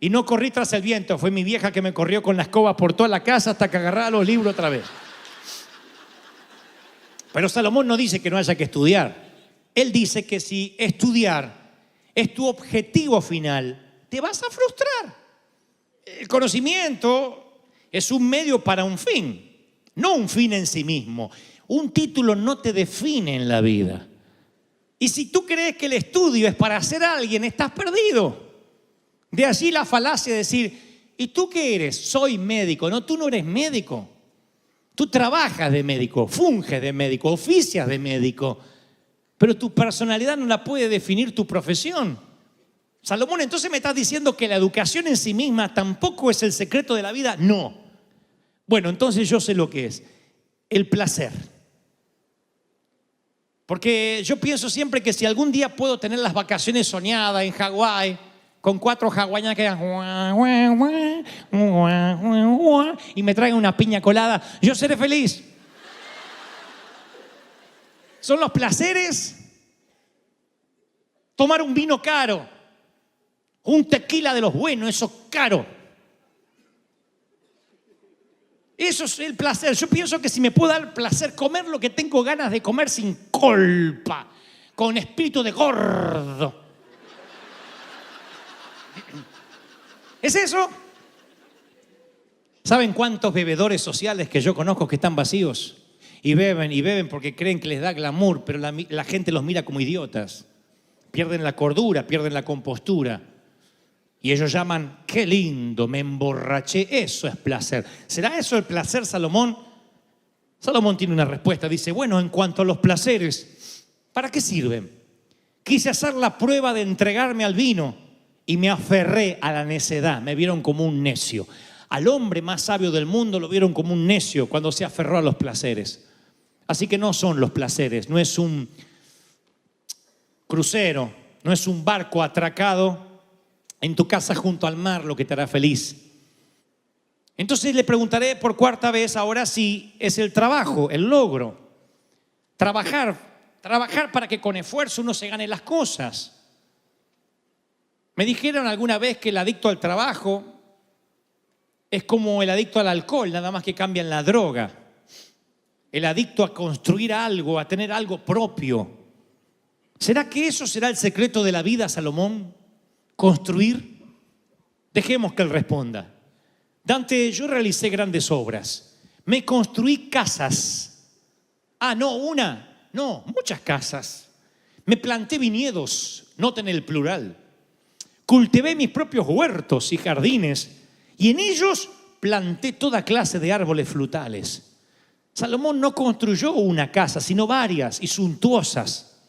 Y no corrí tras el viento, fue mi vieja que me corrió con la escoba por toda la casa hasta que agarraba los libros otra vez. Pero Salomón no dice que no haya que estudiar. Él dice que si estudiar es tu objetivo final, te vas a frustrar. El conocimiento es un medio para un fin, no un fin en sí mismo. Un título no te define en la vida. Y si tú crees que el estudio es para ser alguien, estás perdido. De allí la falacia de decir, ¿y tú qué eres? Soy médico. No, tú no eres médico. Tú trabajas de médico, funges de médico, oficias de médico. Pero tu personalidad no la puede definir tu profesión. Salomón, entonces me estás diciendo que la educación en sí misma tampoco es el secreto de la vida. No. Bueno, entonces yo sé lo que es. El placer. Porque yo pienso siempre que si algún día puedo tener las vacaciones soñadas en Hawái, con 4 hawaianas que y me traigan una piña colada, yo seré feliz. Son los placeres. Tomar un vino caro, un tequila de los buenos, eso caro. Eso es el placer. Yo pienso que si me puedo dar placer, comer lo que tengo ganas de comer sin culpa, con espíritu de gordo. ¿Es eso? ¿Saben cuántos bebedores sociales que yo conozco que están vacíos? Y beben porque creen que les da glamour, pero la gente los mira como idiotas. Pierden la cordura, pierden la compostura. Y ellos llaman, qué lindo, me emborraché. Eso es placer. ¿Será eso el placer, Salomón? Salomón tiene una respuesta. Dice, bueno, en cuanto a los placeres, ¿para qué sirven? Quise hacer la prueba de entregarme al vino y me aferré a la necedad. Me vieron como un necio. Al hombre más sabio del mundo lo vieron como un necio cuando se aferró a los placeres. Así que no son los placeres, no es un crucero, no es un barco atracado en tu casa junto al mar lo que te hará feliz. Entonces le preguntaré por 4ª vez ahora si es el trabajo, el logro. Trabajar para que con esfuerzo uno se gane las cosas. Me dijeron alguna vez que el adicto al trabajo es como el adicto al alcohol, nada más que cambian la droga. El adicto a construir algo, a tener algo propio. ¿Será que eso será el secreto de la vida, Salomón? ¿Construir? Dejemos que él responda. Dante, yo realicé grandes obras. Me construí casas. No, una. No, muchas casas. Me planté viñedos, noten el plural. Cultivé mis propios huertos y jardines y en ellos planté toda clase de árboles frutales. Salomón no construyó una casa, sino varias y suntuosas.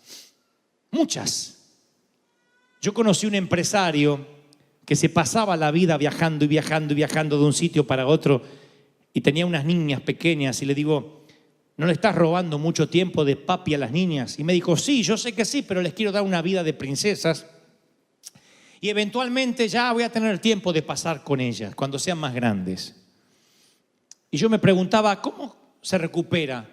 Muchas. Yo conocí un empresario que se pasaba la vida viajando y viajando y viajando de un sitio para otro y tenía unas niñas pequeñas y le digo, ¿no le estás robando mucho tiempo de papi a las niñas? Y me dijo, sí, yo sé que sí, pero les quiero dar una vida de princesas y eventualmente ya voy a tener tiempo de pasar con ellas cuando sean más grandes. Y yo me preguntaba, ¿cómo se recupera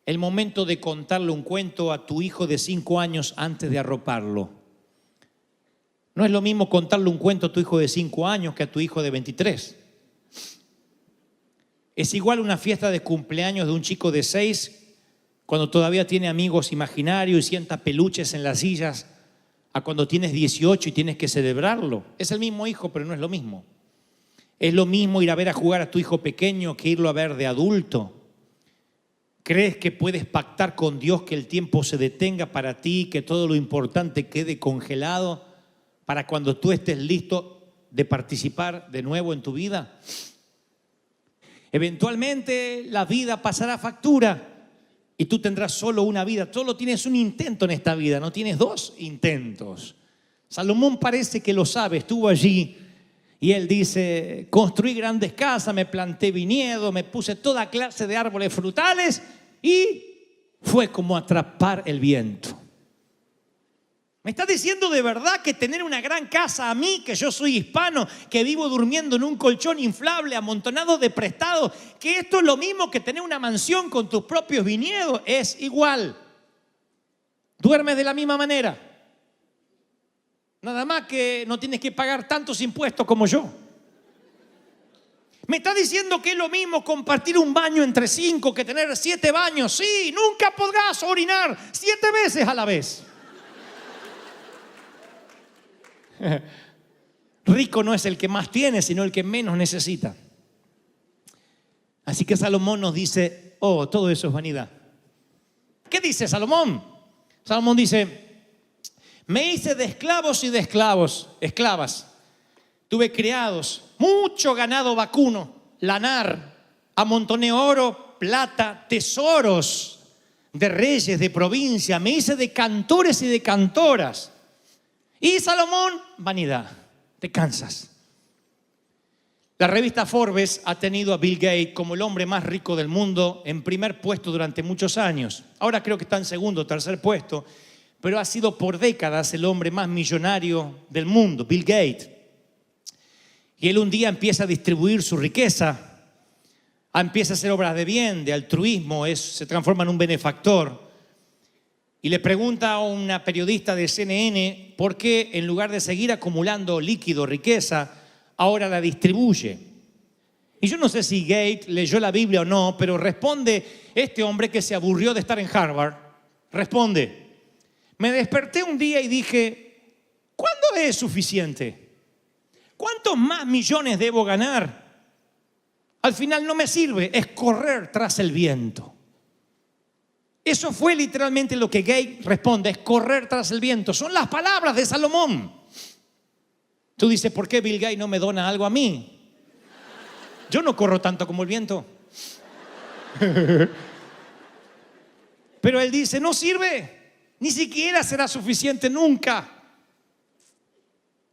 el momento de contarle un cuento a tu hijo de 5 años antes de arroparlo? No es lo mismo contarle un cuento a tu hijo de 5 años que a tu hijo de 23. Es igual una fiesta de cumpleaños de un chico de 6 cuando todavía tiene amigos imaginarios y sienta peluches en las sillas a cuando tienes 18 y tienes que celebrarlo. Es el mismo hijo, pero no es lo mismo. Es lo mismo ir a ver a jugar a tu hijo pequeño que irlo a ver de adulto. ¿Crees que puedes pactar con Dios que el tiempo se detenga para ti, que todo lo importante quede congelado para cuando tú estés listo de participar de nuevo en tu vida? Eventualmente la vida pasará factura y tú tendrás solo una vida. Solo tienes un intento en esta vida, no tienes 2 intentos. Salomón parece que lo sabe, estuvo allí y él dice, construí grandes casas, me planté viñedo, me puse toda clase de árboles frutales y fue como atrapar el viento. ¿Me está diciendo de verdad que tener una gran casa a mí, que yo soy hispano, que vivo durmiendo en un colchón inflable amontonado de prestado, que esto es lo mismo que tener una mansión con tus propios viñedos? Es igual. Duermes de la misma manera. Nada más que no tienes que pagar tantos impuestos como yo. ¿Me está diciendo que es lo mismo compartir un baño entre 5 que tener 7 baños? Sí, nunca podrás orinar 7 veces a la vez. Rico no es el que más tiene, sino el que menos necesita. Así que Salomón nos dice, oh, todo eso es vanidad. ¿Qué dice Salomón? Salomón dice, me hice de esclavos y de esclavas. Tuve criados, mucho ganado vacuno, lanar, amontoné oro, plata, tesoros de reyes, de provincia. Me hice de cantores y de cantoras. Y Salomón, vanidad, te cansas. La revista Forbes ha tenido a Bill Gates como el hombre más rico del mundo en primer puesto durante muchos años. Ahora creo que está en segundo o tercer puesto, pero ha sido por décadas el hombre más millonario del mundo, Bill Gates. Y él un día empieza a distribuir su riqueza, empieza a hacer obras de bien, de altruismo, se transforma en un benefactor. Y le pregunta a una periodista de CNN por qué en lugar de seguir acumulando líquido, riqueza, ahora la distribuye. Y yo no sé si Gates leyó la Biblia o no, pero responde este hombre que se aburrió de estar en Harvard, responde, me desperté un día y dije, ¿cuándo es suficiente? ¿Cuántos más millones debo ganar? Al final no me sirve, es correr tras el viento. Eso fue literalmente lo que Gates responde, es correr tras el viento. Son las palabras de Salomón. Tú dices, ¿por qué Bill Gates no me dona algo a mí? Yo no corro tanto como el viento. Pero él dice, no sirve, ni siquiera será suficiente nunca.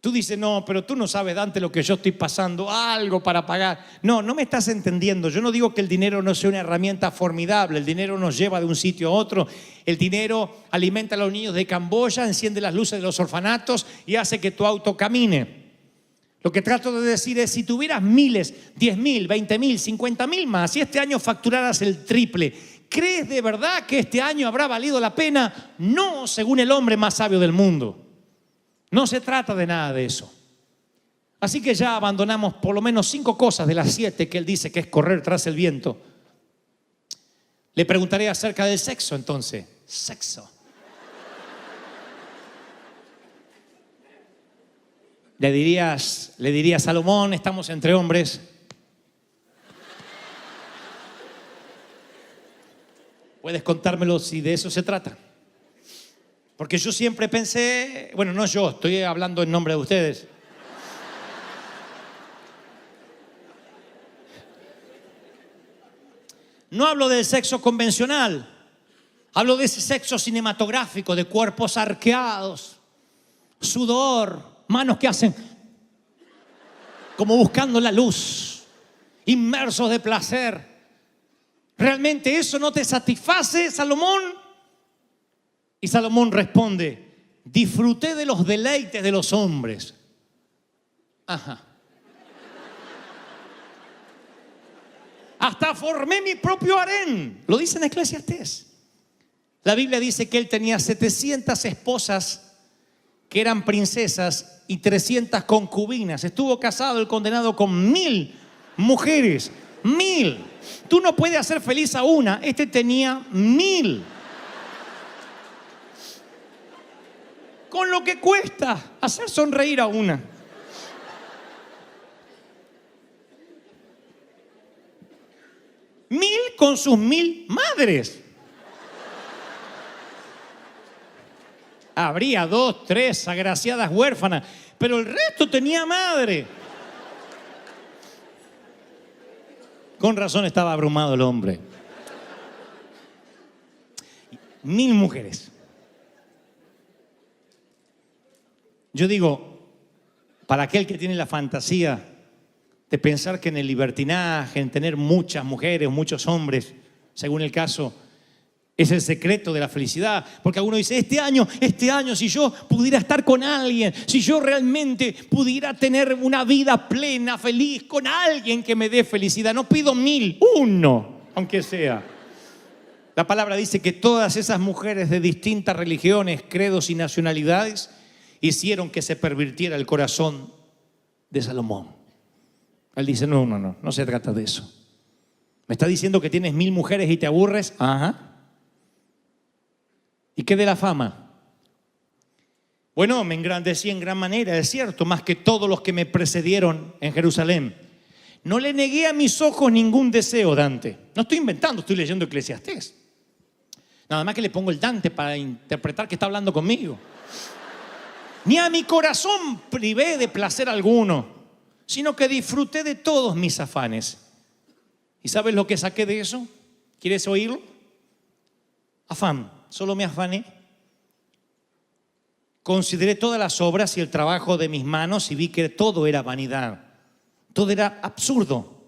Tú dices, no, pero tú no sabes, Dante, lo que yo estoy pasando, algo para pagar. No, no me estás entendiendo. Yo no digo que el dinero no sea una herramienta formidable. El dinero nos lleva de un sitio a otro. El dinero alimenta a los niños de Camboya, enciende las luces de los orfanatos y hace que tu auto camine. Lo que trato de decir es, si tuvieras miles, 10.000, 20.000, 50.000 más, si este año facturaras el triple, ¿crees de verdad que este año habrá valido la pena? No, según el hombre más sabio del mundo. No se trata de nada de eso. Así que ya abandonamos por lo menos 5 cosas de las 7 que él dice que es correr tras el viento. Le preguntaré acerca del sexo entonces. Sexo. Le diría a Salomón, estamos entre hombres. ¿Puedes contármelo si de eso se trata? Porque yo siempre pensé, bueno, no yo, estoy hablando en nombre de ustedes. No hablo del sexo convencional, hablo de ese sexo cinematográfico, de cuerpos arqueados, sudor, manos que hacen como buscando la luz, inmersos de placer. ¿Realmente eso no te satisface, Salomón? Y Salomón responde, disfruté de los deleites de los hombres. Ajá. Hasta formé mi propio harén. Lo dice en Eclesiastés. La Biblia dice que él tenía 700 esposas que eran princesas y 300 concubinas. Estuvo casado el condenado con 1000 mujeres. 1000. Tú no puedes hacer feliz a una. Este tenía 1000. Con lo que cuesta hacer sonreír a una. Mil con sus 1000 madres. Habría 2, 3 agraciadas huérfanas, pero el resto tenía madre. Con razón estaba abrumado el hombre. 1000 mujeres. Yo digo, para aquel que tiene la fantasía de pensar que en el libertinaje, en tener muchas mujeres, muchos hombres, según el caso, es el secreto de la felicidad. Porque alguno dice, este año, si yo pudiera estar con alguien, si yo realmente pudiera tener una vida plena, feliz, con alguien que me dé felicidad, no pido 1000, uno, aunque sea. La palabra dice que todas esas mujeres de distintas religiones, credos y nacionalidades hicieron que se pervirtiera el corazón de Salomón. Él dice, no se trata de eso. ¿Me está diciendo que tienes 1000 mujeres y te aburres? Ajá. ¿Y qué de la fama? Bueno, me engrandecí en gran manera, es cierto, más que todos los que me precedieron en Jerusalén. No le negué a mis ojos ningún deseo, Dante. No estoy inventando, estoy leyendo Eclesiastés. Nada más que le pongo el Dante para interpretar que está hablando conmigo. Ni a mi corazón privé de placer alguno, sino que disfruté de todos mis afanes. ¿Y sabes lo que saqué de eso? ¿Quieres oírlo? Afán, solo me afané. Consideré todas las obras y el trabajo de mis manos y vi que todo era vanidad. Todo era absurdo.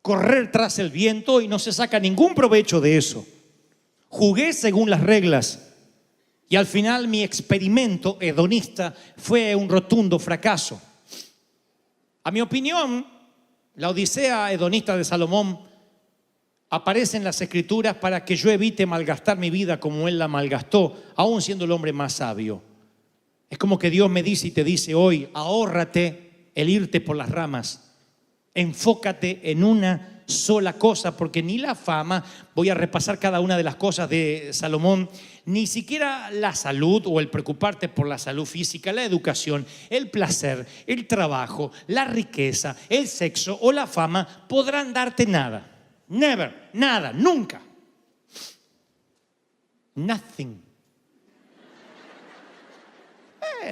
Correr tras el viento y no se saca ningún provecho de eso. Jugué según las reglas y al final mi experimento hedonista fue un rotundo fracaso. A mi opinión, la Odisea hedonista de Salomón aparece en las Escrituras para que yo evite malgastar mi vida como él la malgastó, aún siendo el hombre más sabio. Es como que Dios me dice y te dice hoy, ahórrate el irte por las ramas. Enfócate en una sola cosa, porque ni la fama, voy a repasar cada una de las cosas de Salomón, ni siquiera la salud o el preocuparte por la salud física, la educación, el placer, el trabajo, la riqueza, el sexo o la fama podrán darte nada. Never, nada, nunca. Nothing.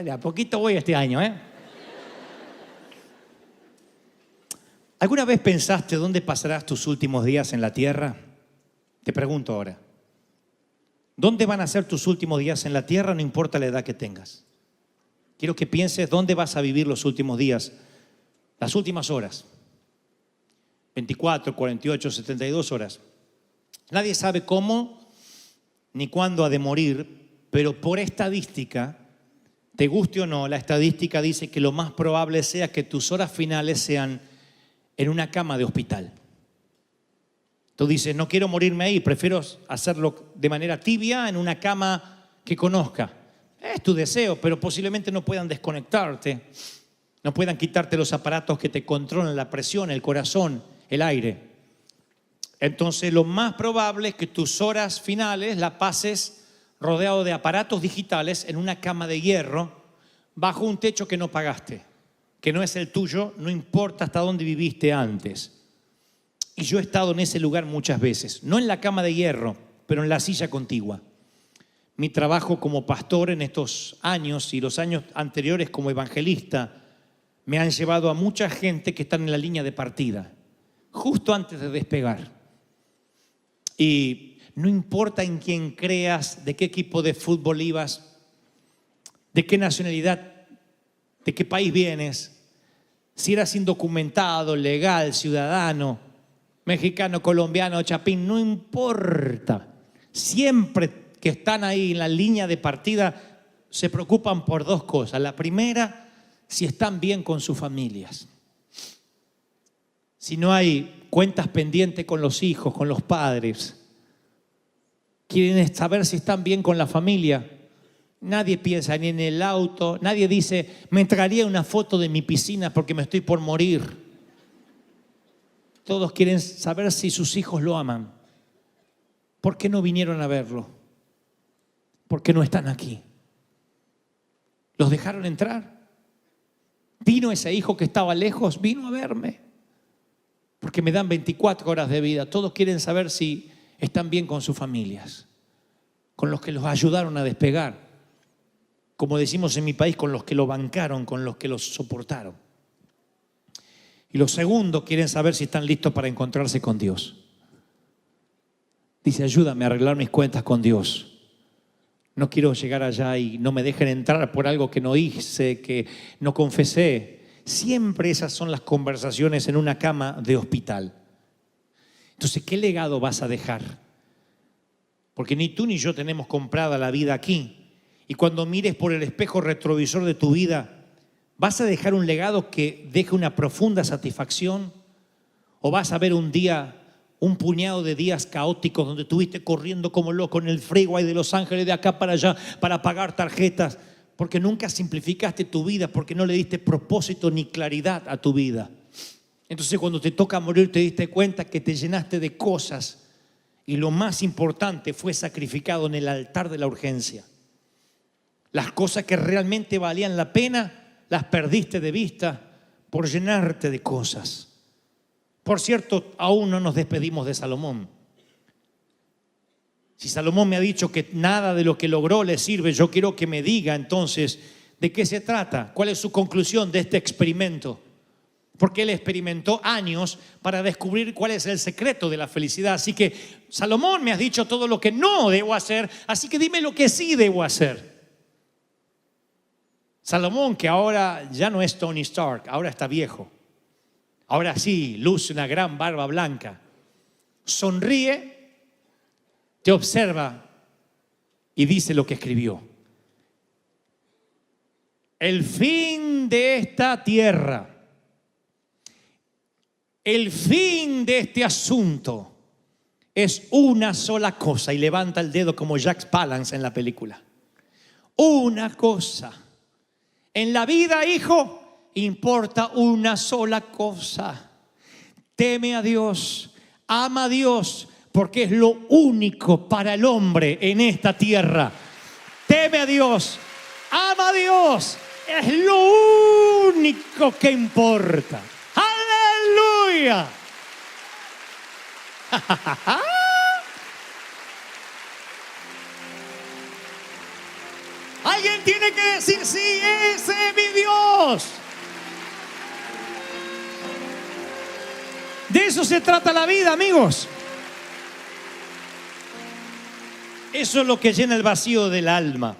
De a poquito voy este año, ¿Alguna vez pensaste dónde pasarás tus últimos días en la tierra? Te pregunto ahora. ¿Dónde van a ser tus últimos días en la tierra? No importa la edad que tengas. Quiero que pienses dónde vas a vivir los últimos días, las últimas horas. 24, 48, 72 horas. Nadie sabe cómo ni cuándo ha de morir, pero por estadística, te guste o no, la estadística dice que lo más probable sea que tus horas finales sean en una cama de hospital. Tú dices, no quiero morirme ahí, prefiero hacerlo de manera tibia en una cama que conozca. Es tu deseo, pero posiblemente no puedan desconectarte, no puedan quitarte los aparatos que te controlan la presión, el corazón, el aire. Entonces lo más probable es que tus horas finales las pases rodeado de aparatos digitales en una cama de hierro bajo un techo que no pagaste, que no es el tuyo, no importa hasta dónde viviste antes. Y yo he estado en ese lugar muchas veces, no en la cama de hierro, pero en la silla contigua. Mi trabajo como pastor en estos años y los años anteriores como evangelista me han llevado a mucha gente que están en la línea de partida, justo antes de despegar. Y no importa en quién creas, de qué equipo de fútbol ibas, de qué nacionalidad, de qué país vienes, si eras indocumentado, legal, ciudadano, mexicano, colombiano, chapín, no importa. Siempre que están ahí en la línea de partida se preocupan por dos cosas. La primera, si están bien con sus familias. Si no hay cuentas pendientes con los hijos, con los padres. Quieren saber si están bien con la familia. Nadie piensa ni en el auto, nadie dice, me entregaría una foto de mi piscina porque me estoy por morir. Todos quieren saber si sus hijos lo aman. ¿Por qué no vinieron a verlo? ¿Por qué no están aquí? ¿Los dejaron entrar? ¿Vino ese hijo que estaba lejos? Vino a verme. Porque me dan 24 horas de vida. Todos quieren saber si están bien con sus familias, con los que los ayudaron a despegar. Como decimos en mi país, con los que lo bancaron, con los que los soportaron. Y los segundos quieren saber si están listos para encontrarse con Dios. Dice, ayúdame a arreglar mis cuentas con Dios. No quiero llegar allá y no me dejen entrar por algo que no hice, que no confesé. Siempre esas son las conversaciones en una cama de hospital. Entonces, ¿qué legado vas a dejar? Porque ni tú ni yo tenemos comprada la vida aquí. Y cuando mires por el espejo retrovisor de tu vida, ¿vas a dejar un legado que deje una profunda satisfacción? ¿O vas a ver un día, un puñado de días caóticos donde estuviste corriendo como loco en el freeway de Los Ángeles de acá para allá para pagar tarjetas? Porque nunca simplificaste tu vida, porque no le diste propósito ni claridad a tu vida. Entonces cuando te toca morir te diste cuenta que te llenaste de cosas y lo más importante fue sacrificado en el altar de la urgencia. Las cosas que realmente valían la pena las perdiste de vista por llenarte de cosas. Por cierto, aún no nos despedimos de Salomón. Si Salomón me ha dicho que nada de lo que logró le sirve, yo quiero que me diga entonces de qué se trata, cuál es su conclusión de este experimento. Porque él experimentó años para descubrir cuál es el secreto de la felicidad. Así que, Salomón, me has dicho todo lo que no debo hacer, así que dime lo que sí debo hacer. Salomón, que ahora ya no es Tony Stark, ahora está viejo. Ahora sí, luce una gran barba blanca. Sonríe, te observa y dice lo que escribió. El fin de esta tierra, el fin de este asunto es una sola cosa. Y levanta el dedo como Jack Palance en la película. Una cosa. En la vida, hijo, importa una sola cosa. Teme a Dios, ama a Dios, porque es lo único para el hombre en esta tierra. Teme a Dios, ama a Dios, es lo único que importa. ¡Aleluya! Alguien tiene que decir, sí, ese es mi Dios. De eso se trata la vida, amigos. Eso es lo que llena el vacío del alma.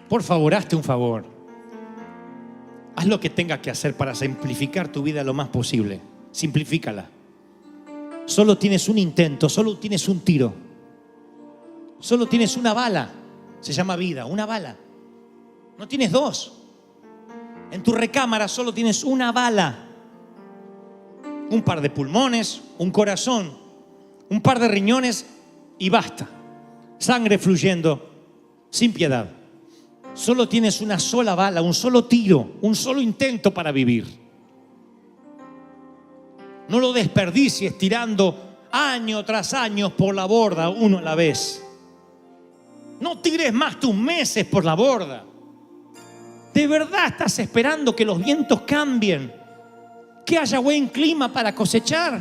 Por favor, hazte un favor. Haz lo que tengas que hacer para simplificar tu vida lo más posible. Simplifícala. Solo tienes un intento, solo tienes un tiro. Solo tienes una bala. Se llama vida, una bala. No tienes dos. En tu recámara solo tienes una bala. Un par de pulmones, un corazón, un par de riñones y basta. Sangre fluyendo sin piedad. Solo tienes una sola bala, un solo tiro, un solo intento para vivir. No lo desperdicies tirando año tras año por la borda, uno a la vez. No tires más tus meses por la borda. ¿De verdad estás esperando que los vientos cambien? Que haya buen clima para cosechar.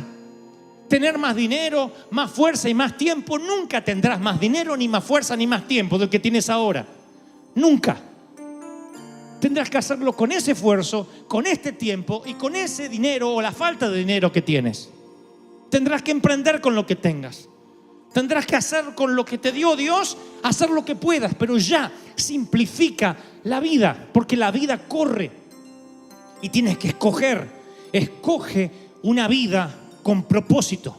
Tener más dinero, más fuerza y más tiempo. Nunca tendrás más dinero, ni más fuerza, ni más tiempo del que tienes ahora. Nunca. Tendrás que hacerlo con ese esfuerzo, con este tiempo y con ese dinero o la falta de dinero que tienes. Tendrás que emprender con lo que tengas. Tendrás que hacer con lo que te dio Dios, hacer lo que puedas, pero ya simplifica la vida, porque la vida corre y tienes que escoger. Escoge una vida con propósito,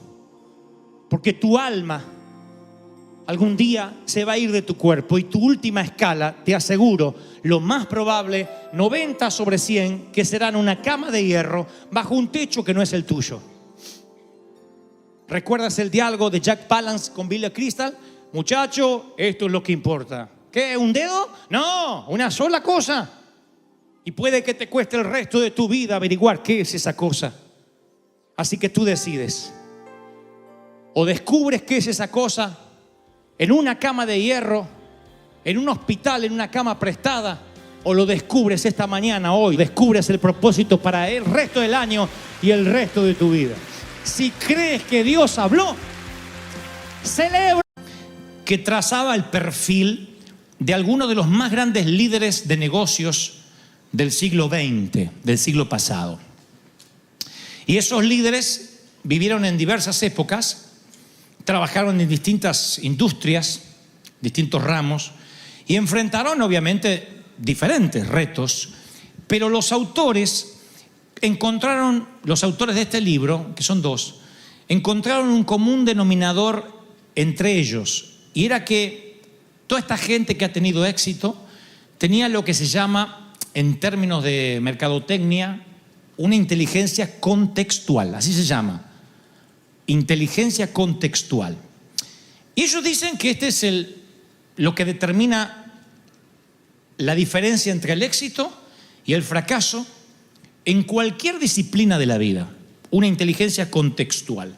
porque tu alma algún día se va a ir de tu cuerpo y tu última escala, te aseguro, lo más probable, 90/100, que será en una cama de hierro bajo un techo que no es el tuyo. ¿Recuerdas el diálogo de Jack Palance con Billy Crystal? Muchacho, esto es lo que importa. ¿Qué? ¿Un dedo? No, una sola cosa. Y puede que te cueste el resto de tu vida averiguar qué es esa cosa. Así que tú decides. O descubres qué es esa cosa en una cama de hierro, en un hospital, en una cama prestada, o lo descubres esta mañana, hoy. Descubres el propósito para el resto del año y el resto de tu vida. Si crees que Dios habló, celebra. Que trazaba el perfil de algunos de los más grandes líderes de negocios del siglo XX, del siglo pasado. Y esos líderes vivieron en diversas épocas, trabajaron en distintas industrias, distintos ramos, y enfrentaron obviamente diferentes retos, pero los autores de este libro, que son dos, encontraron un común denominador entre ellos, y era que toda esta gente que ha tenido éxito tenía lo que se llama, en términos de mercadotecnia, una inteligencia contextual, así se llama, inteligencia contextual. Y ellos dicen que este es lo que determina la diferencia entre el éxito y el fracaso en cualquier disciplina de la vida, una inteligencia contextual.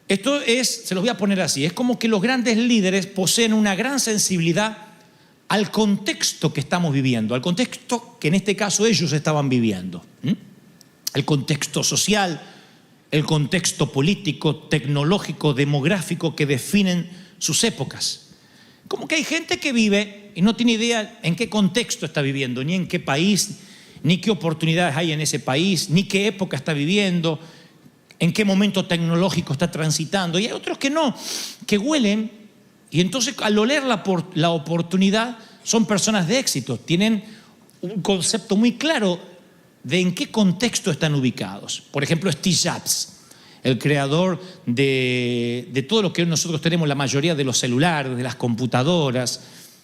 Esto se los voy a poner así, es como que los grandes líderes poseen una gran sensibilidad al contexto que estamos viviendo, al contexto que en este caso ellos estaban viviendo. El contexto social, el contexto político, tecnológico, demográfico que definen sus épocas. Como que hay gente que vive y no tiene idea en qué contexto está viviendo, ni en qué país, ni qué oportunidades hay en ese país, ni qué época está viviendo, en qué momento tecnológico está transitando. Y hay otros que no, que huelen, y entonces al oler la oportunidad son personas de éxito, tienen un concepto muy claro de en qué contexto están ubicados. Por ejemplo, Steve Jobs, el creador de todo lo que nosotros tenemos, la mayoría de los celulares, de las computadoras.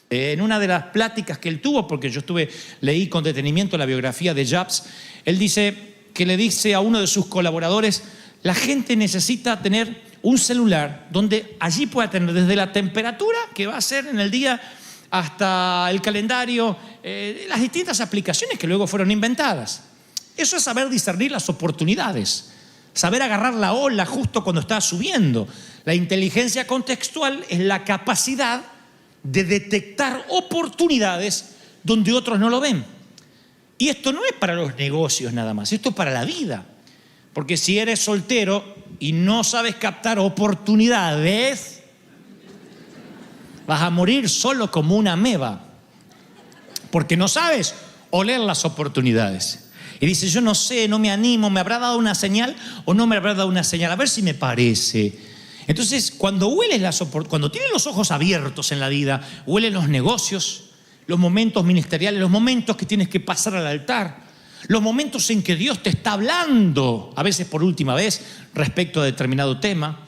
En una de las pláticas que él tuvo, porque yo leí con detenimiento la biografía de Jobs, él dice que le dice a uno de sus colaboradores: la gente necesita tener un celular donde allí pueda tener desde la temperatura que va a ser en el día hasta el calendario, las distintas aplicaciones que luego fueron inventadas. Eso es saber discernir las oportunidades, saber agarrar la ola justo cuando está subiendo. La inteligencia contextual es la capacidad de detectar oportunidades donde otros no lo ven. Y esto no es para los negocios nada más, esto es para la vida. Porque si eres soltero y no sabes captar oportunidades, vas a morir solo como una ameba, porque no sabes oler las oportunidades. Y dice: yo no sé, no me animo, ¿me habrá dado una señal o no me habrá dado una señal? A ver si me parece. Entonces, cuando tienes los ojos abiertos en la vida, huelen los negocios, los momentos ministeriales, los momentos que tienes que pasar al altar, los momentos en que Dios te está hablando, a veces por última vez, respecto a determinado tema.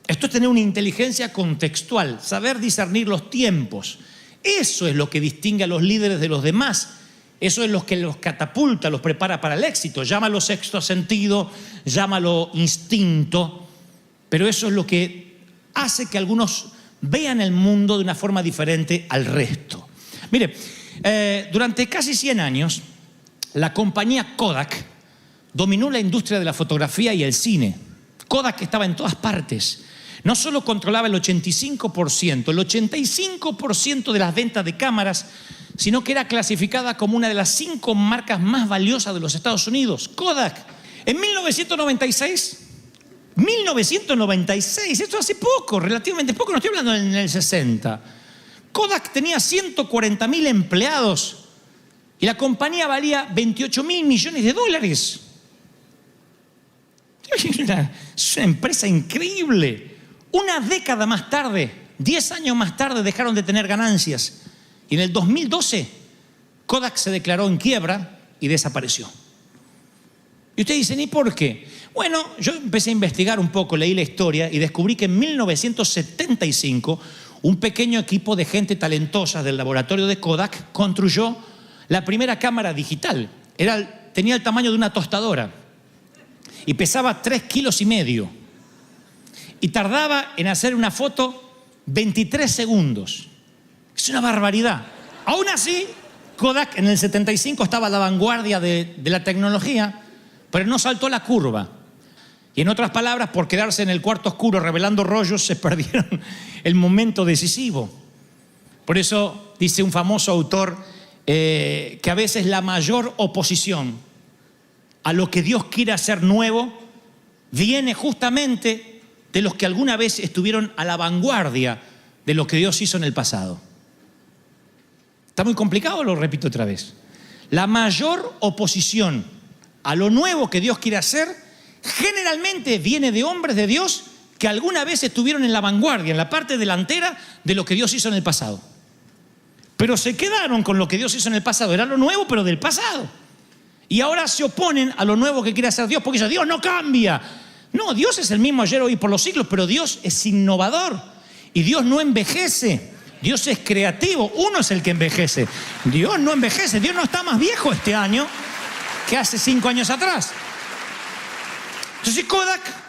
Esto es tener una inteligencia contextual, saber discernir los tiempos. Eso es lo que distingue a los líderes de los demás. Eso es lo que los catapulta, los prepara para el éxito. Llámalo sexto sentido, llámalo instinto, pero eso es lo que hace que algunos vean el mundo de una forma diferente al resto. Mire, durante casi 100 años, la compañía Kodak dominó la industria de la fotografía y el cine. Kodak estaba en todas partes. No solo controlaba el 85% de las ventas de cámaras, sino que era clasificada como una de las 5 marcas más valiosas de los Estados Unidos. Kodak. En 1996, esto hace poco, relativamente poco, no estoy hablando en el 60. Kodak tenía 140.000 empleados y la compañía valía $28.000 millones. Es una empresa increíble. Una década más tarde, 10 años más tarde, dejaron de tener ganancias. Y en el 2012, Kodak se declaró en quiebra y desapareció. Y ustedes dicen: ¿y por qué? Bueno, yo empecé a investigar un poco, leí la historia y descubrí que en 1975 un pequeño equipo de gente talentosa del laboratorio de Kodak construyó la primera cámara digital. Tenía el tamaño de una tostadora y pesaba 3,5 kilos y tardaba en hacer una foto 23 segundos. Es una barbaridad. Aún así, Kodak en el 75 estaba a la vanguardia de la tecnología, pero no saltó la curva. Y en otras palabras, por quedarse en el cuarto oscuro revelando rollos, se perdieron el momento decisivo. Por eso dice un famoso autor que a veces la mayor oposición a lo que Dios quiere hacer nuevo viene justamente de los que alguna vez estuvieron a la vanguardia de lo que Dios hizo en el pasado. ¿Está muy complicado? Lo repito otra vez. La mayor oposición a lo nuevo que Dios quiere hacer generalmente viene de hombres de Dios que alguna vez estuvieron en la vanguardia, en la parte delantera de lo que Dios hizo en el pasado. Pero se quedaron con lo que Dios hizo en el pasado. Era lo nuevo, pero del pasado. Y ahora se oponen a lo nuevo que quiere hacer Dios, porque dicen, Dios no cambia. No, Dios es el mismo ayer, hoy y por los siglos, pero Dios es innovador. Y Dios no envejece. Dios es creativo. Uno es el que envejece. Dios no envejece. Dios no está más viejo este año que hace 5 años atrás. Entonces Kodak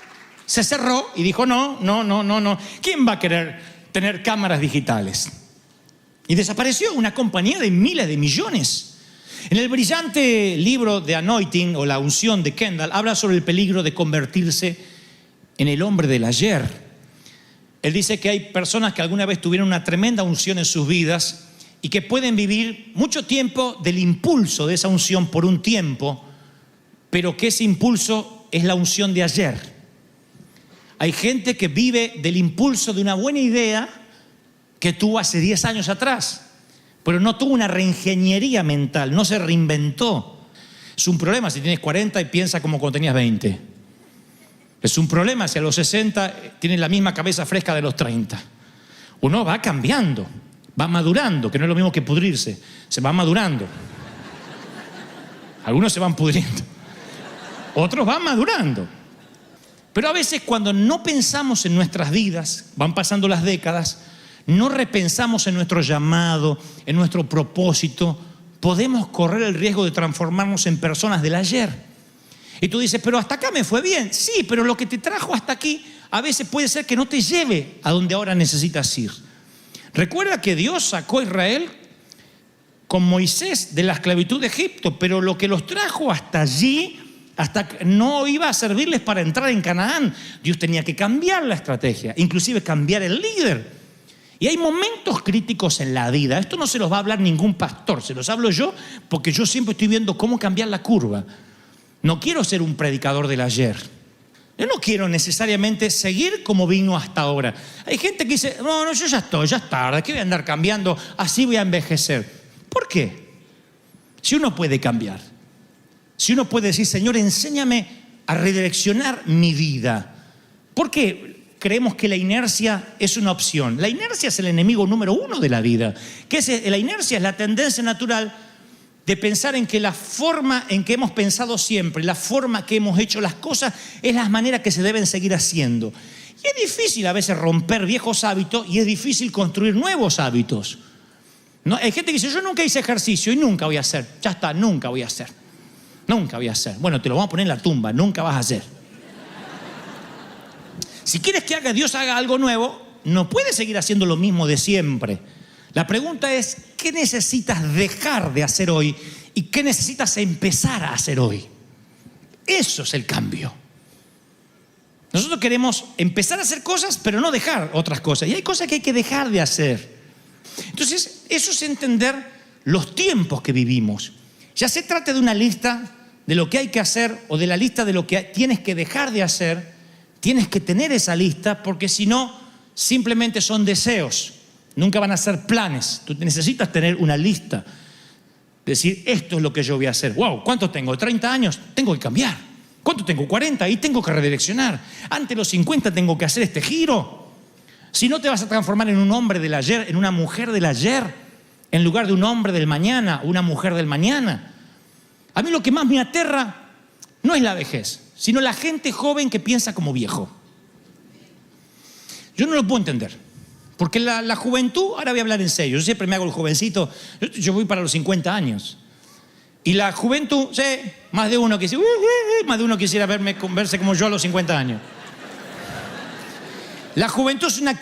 se cerró y dijo, no. ¿Quién va a querer tener cámaras digitales? Y desapareció una compañía de miles de millones. En el brillante libro de Anointing, o la unción de Kendall, habla sobre el peligro de convertirse en el hombre del ayer. Él dice que hay personas que alguna vez tuvieron una tremenda unción en sus vidas y que pueden vivir mucho tiempo del impulso de esa unción por un tiempo, pero que ese impulso es la unción de ayer. Hay gente que vive del impulso de una buena idea que tuvo hace 10 años atrás, pero no tuvo una reingeniería mental, no se reinventó. Es un problema si tienes 40 y piensas como cuando tenías 20. Es un problema si a los 60 tienes la misma cabeza fresca de los 30. Uno va cambiando, va madurando, que no es lo mismo que pudrirse, se va madurando. Algunos se van pudriendo, otros van madurando. Pero a veces cuando no pensamos en nuestras vidas, van pasando las décadas, no repensamos en nuestro llamado, en nuestro propósito, podemos correr el riesgo de transformarnos en personas del ayer. Y tú dices, pero hasta acá me fue bien. Sí, pero lo que te trajo hasta aquí a veces puede ser que no te lleve a donde ahora necesitas ir. Recuerda que Dios sacó a Israel con Moisés de la esclavitud de Egipto, pero lo que los trajo hasta allí, hasta no iba a servirles para entrar en Canaán. Dios tenía que cambiar la estrategia, inclusive cambiar el líder. Y hay momentos críticos en la vida. Esto no se los va a hablar ningún pastor, se los hablo yo porque yo siempre estoy viendo cómo cambiar la curva. No quiero ser un predicador del ayer. Yo no quiero necesariamente seguir como vino hasta ahora. Hay gente que dice, no, yo ya estoy, ya es tarde, ¿qué voy a andar cambiando? Así voy a envejecer. ¿Por qué? Si uno puede cambiar, si uno puede decir, Señor, enséñame a redireccionar mi vida. ¿Por qué creemos que la inercia es una opción? La inercia es el enemigo número 1 de la vida. La inercia es la tendencia natural de pensar en que la forma en que hemos pensado siempre, la forma que hemos hecho las cosas, es la manera que se deben seguir haciendo. Y es difícil a veces romper viejos hábitos y es difícil construir nuevos hábitos. ¿No? Hay gente que dice, yo nunca hice ejercicio y nunca voy a hacer. Ya está, nunca voy a hacer. Nunca voy a hacer. Bueno, te lo vamos a poner en la tumba, nunca vas a hacer. Si quieres que Dios haga algo nuevo, no puedes seguir haciendo lo mismo de siempre. La pregunta es, ¿qué necesitas dejar de hacer hoy y qué necesitas empezar a hacer hoy? Eso es el cambio. Nosotros queremos empezar a hacer cosas, pero no dejar otras cosas. Y hay cosas que hay que dejar de hacer. Entonces, eso es entender los tiempos que vivimos. Ya se trata de una lista de lo que hay que hacer o de la lista de lo que tienes que dejar de hacer. Tienes que tener esa lista porque si no, simplemente son deseos. Nunca van a ser planes. Tú necesitas tener una lista. Decir, esto es lo que yo voy a hacer. Wow, ¿cuánto tengo? 30 años, tengo que cambiar. ¿Cuánto tengo? 40, ahí tengo que redireccionar. Antes de los 50 tengo que hacer este giro. Si no, te vas a transformar en un hombre del ayer, en una mujer del ayer, en lugar de un hombre del mañana, una mujer del mañana. A mí lo que más me aterra no es la vejez, sino la gente joven que piensa como viejo. Yo no lo puedo entender. Porque la juventud, ahora voy a hablar en serio, yo siempre me hago el jovencito, yo voy para los 50 años. Y la juventud, sí, más de uno quisiera verse como yo a los 50 años. La juventud es una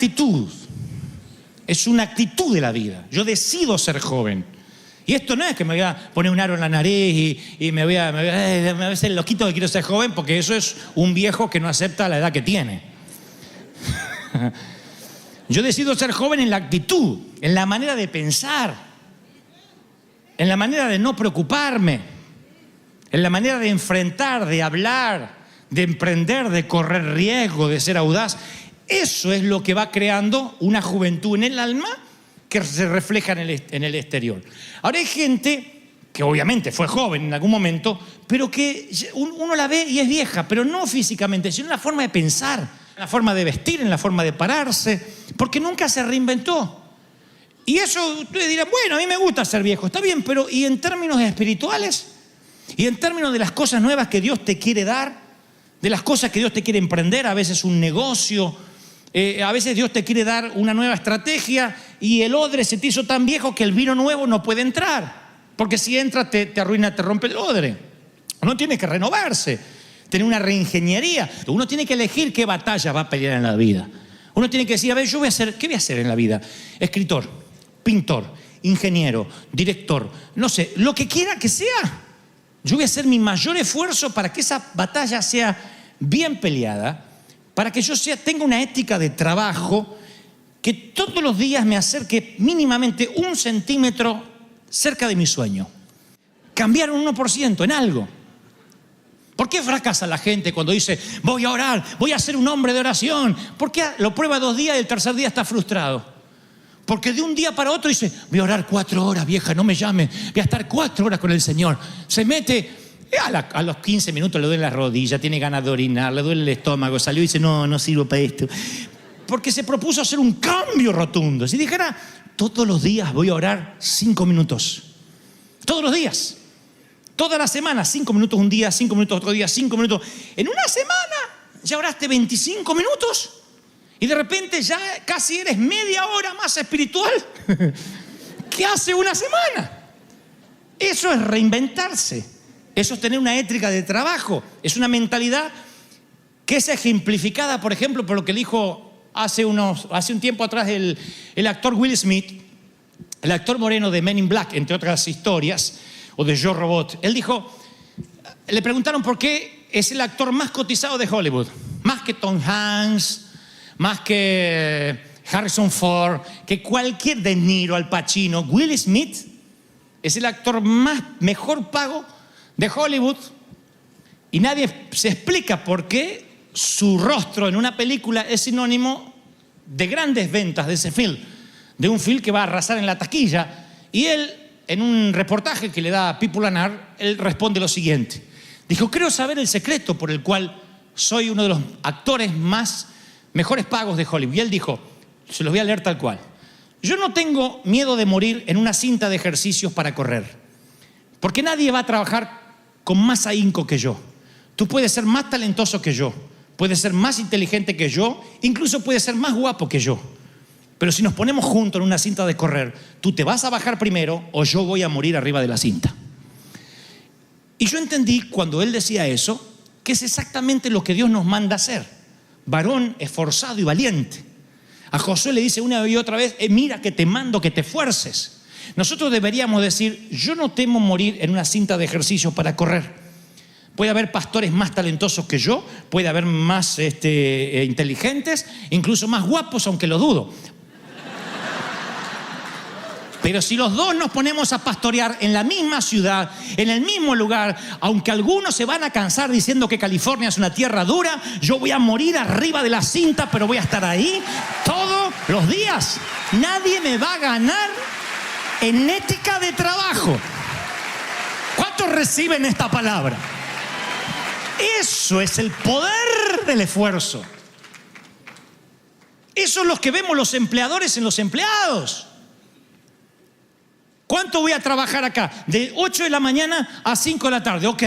actitud de la vida. Yo decido ser joven. Y esto no es que me voy a poner un aro en la nariz y me voy a hacer el loquito que quiero ser joven, porque eso es un viejo que no acepta la edad que tiene. Yo decido ser joven en la actitud, en la manera de pensar, en la manera de no preocuparme, en la manera de enfrentar, de hablar, de emprender, de correr riesgo, de ser audaz. Eso es lo que va creando una juventud en el alma que se refleja en el exterior. Ahora hay gente que obviamente fue joven en algún momento, pero que uno la ve y es vieja, pero no físicamente, sino en la forma de pensar. en la forma de vestir, en la forma de pararse, porque nunca se reinventó. Y eso ustedes dirán, bueno, a mí me gusta ser viejo, está bien, pero ¿y en términos espirituales? ¿Y en términos de las cosas nuevas que Dios te quiere dar? De las cosas que Dios te quiere emprender, a veces un negocio, a veces Dios te quiere dar una nueva estrategia y el odre se te hizo tan viejo que el vino nuevo no puede entrar. Porque si entra te arruina, te rompe el odre. Uno tiene que renovarse, tener una reingeniería. Uno tiene que elegir qué batalla va a pelear en la vida. Uno tiene que decir, a ver, ¿qué voy a hacer en la vida? Escritor, pintor, ingeniero, director, no sé, lo que quiera que sea. Yo voy a hacer mi mayor esfuerzo para que esa batalla sea bien peleada, para que yo tenga una ética de trabajo que todos los días me acerque mínimamente 1 centímetro cerca de mi sueño. Cambiar un 1% en algo. ¿Por qué fracasa la gente cuando dice, voy a orar, voy a ser un hombre de oración? ¿Por qué lo prueba 2 días y el tercer día está frustrado? Porque de un día para otro dice, voy a orar 4 horas, vieja, no me llame, voy a estar 4 horas con el Señor. Se mete, a los 15 minutos le duele la rodilla, tiene ganas de orinar, le duele el estómago, salió y dice, no sirvo para esto. Porque se propuso hacer un cambio rotundo. Si dijera, todos los días voy a orar 5 minutos. Todos los días. Toda la semana, 5 minutos un día, 5 minutos otro día, 5 minutos. En una semana ya oraste 25 minutos. Y de repente ya casi eres media hora más espiritual que hace una semana. Eso es reinventarse. Eso es tener una ética de trabajo. Es una mentalidad que es ejemplificada, por ejemplo, por lo que dijo hace un tiempo atrás el actor Will Smith, el actor moreno de Men in Black, entre otras historias, o de Yo Robot. Él dijo, le preguntaron por qué es el actor más cotizado de Hollywood. Más que Tom Hanks, más que Harrison Ford, que cualquier De Niro, Al Pacino. Will Smith es el actor mejor pago de Hollywood y nadie se explica por qué su rostro en una película es sinónimo de grandes ventas de ese film, de un film que va a arrasar en la taquilla. Y él, en un reportaje que le da a People and Art, él responde lo siguiente. Dijo, creo saber el secreto por el cual soy uno de los actores mejores pagos de Hollywood. Y él dijo, se los voy a leer tal cual. Yo no tengo miedo de morir en una cinta de ejercicios para correr, porque nadie va a trabajar con más ahínco que yo. Tú puedes ser más talentoso que yo, puedes ser más inteligente que yo, incluso puedes ser más guapo que yo. Pero si nos ponemos juntos en una cinta de correr, tú te vas a bajar primero o yo voy a morir arriba de la cinta. Y yo entendí cuando él decía eso, que es exactamente lo que Dios nos manda hacer. Varón esforzado y valiente. A Josué le dice una y otra vez, mira que te mando que te esfuerces. Nosotros deberíamos decir, yo no temo morir en una cinta de ejercicios para correr. Puede haber pastores más talentosos que yo, puede haber más inteligentes, incluso más guapos, aunque lo dudo. Pero si los dos nos ponemos a pastorear en la misma ciudad, en el mismo lugar, aunque algunos se van a cansar diciendo que California es una tierra dura, yo voy a morir arriba de la cinta, pero voy a estar ahí todos los días. Nadie me va a ganar en ética de trabajo. ¿Cuántos reciben esta palabra? Eso es el poder del esfuerzo. Eso es lo que vemos los empleadores en los empleados. ¿Cuánto voy a trabajar acá? De 8 de la mañana a 5 de la tarde, ok.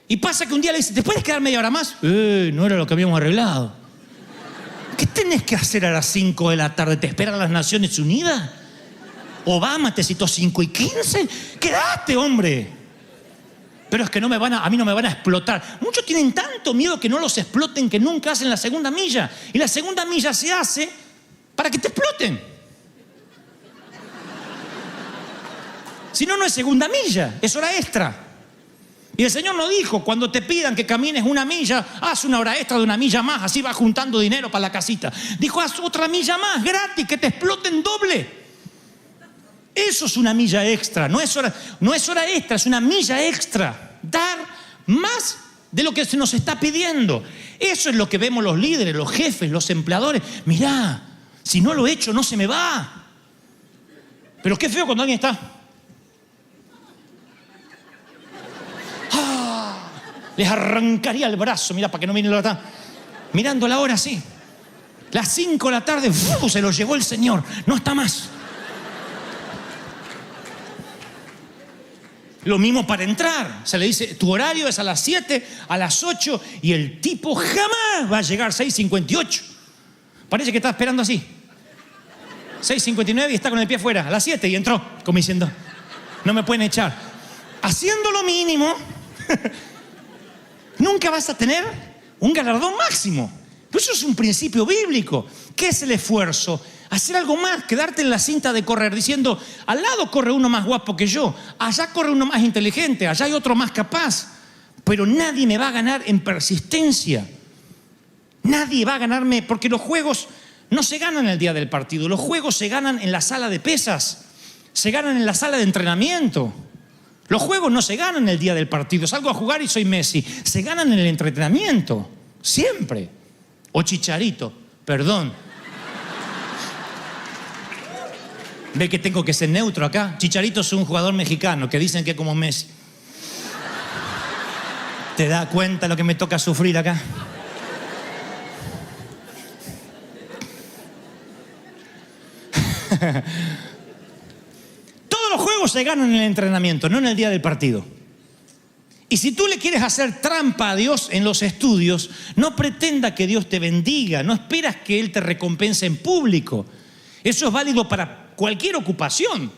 Y pasa que un día le dice, ¿te puedes quedar media hora más? No era lo que habíamos arreglado. ¿Qué tenés que hacer a las 5 de la tarde? ¿Te esperan las Naciones Unidas? Obama te citó 5:15. Quédate, hombre. Pero es que a mí no me van a explotar. Muchos tienen tanto miedo que no los exploten que nunca hacen la segunda milla. Y la segunda milla se hace para que te exploten. Si no, no es segunda milla, es hora extra. Y el Señor nos dijo, cuando te pidan que camines 1 milla, haz 1 hora extra de 1 milla más, así vas juntando dinero para la casita. Dijo, haz otra milla más, gratis, que te exploten doble. Eso es 1 milla extra, no es hora extra, es 1 milla extra. Dar más de lo que se nos está pidiendo. Eso es lo que vemos los líderes, los jefes, los empleadores. Mirá, si no lo he hecho, no se me va. Pero qué feo cuando alguien está... les arrancaría el brazo, mira, para que no miren lo que está. Mirando la hora así. Las 5 de la tarde, se lo llevó el Señor. No está más. Lo mismo para entrar. Se le dice, tu horario es a las 7, a las 8, y el tipo jamás va a llegar 6:58. Parece que está esperando así. 6:59 y está con el pie afuera. A las 7 y entró, como diciendo, no me pueden echar. Haciendo lo mínimo, nunca vas a tener un galardón máximo. Pero eso es un principio bíblico. ¿Qué es el esfuerzo? Hacer algo más, quedarte en la cinta de correr diciendo, al lado corre uno más guapo que yo, allá corre uno más inteligente, allá hay otro más capaz, pero nadie me va a ganar en persistencia. Nadie va a ganarme, porque los juegos no se ganan el día del partido, los juegos se ganan en la sala de pesas, se ganan en la sala de entrenamiento. Los juegos no se ganan el día del partido, salgo a jugar y soy Messi, se ganan en el entrenamiento, siempre. O Chicharito, perdón. ¿Ve que tengo que ser neutro acá? Chicharito es un jugador mexicano que dicen que es como Messi. ¿Te das cuenta lo que me toca sufrir acá? Todos los juegos se ganan en el entrenamiento, no en el día del partido. Y si tú le quieres hacer trampa a Dios en los estudios, no pretenda que Dios te bendiga, no esperas que Él te recompense en público. Eso es válido para cualquier ocupación.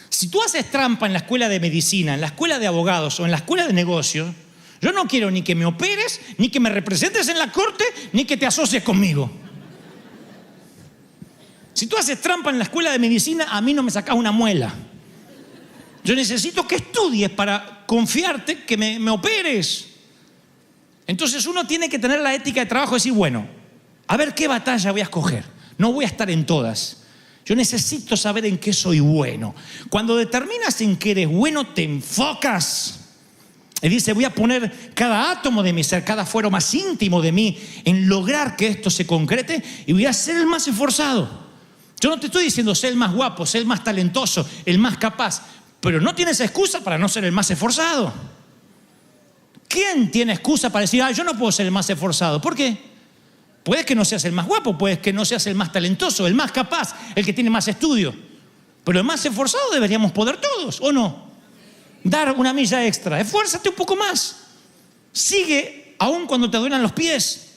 Si tú haces trampa en la escuela de medicina, en la escuela de abogados o en la escuela de negocios, yo no quiero ni que me operes, ni que me representes en la corte, ni que te asocies conmigo. Si tú haces trampa en la escuela de medicina, a mí no me sacas una muela. Yo necesito que estudies para confiarte que me operes. Entonces uno tiene que tener la ética de trabajo y decir, bueno, a ver qué batalla voy a escoger. No voy a estar en todas. Yo necesito saber en qué soy bueno. Cuando determinas en qué eres bueno, te enfocas. Y dice, voy a poner cada átomo de mi ser, cada fuero más íntimo de mí en lograr que esto se concrete y voy a ser el más esforzado. Yo no te estoy diciendo ser el más guapo, ser el más talentoso, el más capaz, pero no tienes excusa para no ser el más esforzado. ¿Quién tiene excusa para decir, yo no puedo ser el más esforzado? ¿Por qué? Puedes que no seas el más guapo, puedes que no seas el más talentoso, el más capaz, el que tiene más estudio. Pero el más esforzado deberíamos poder todos, ¿o no? Dar una milla extra, esfuérzate un poco más. Sigue aún cuando te duelan los pies.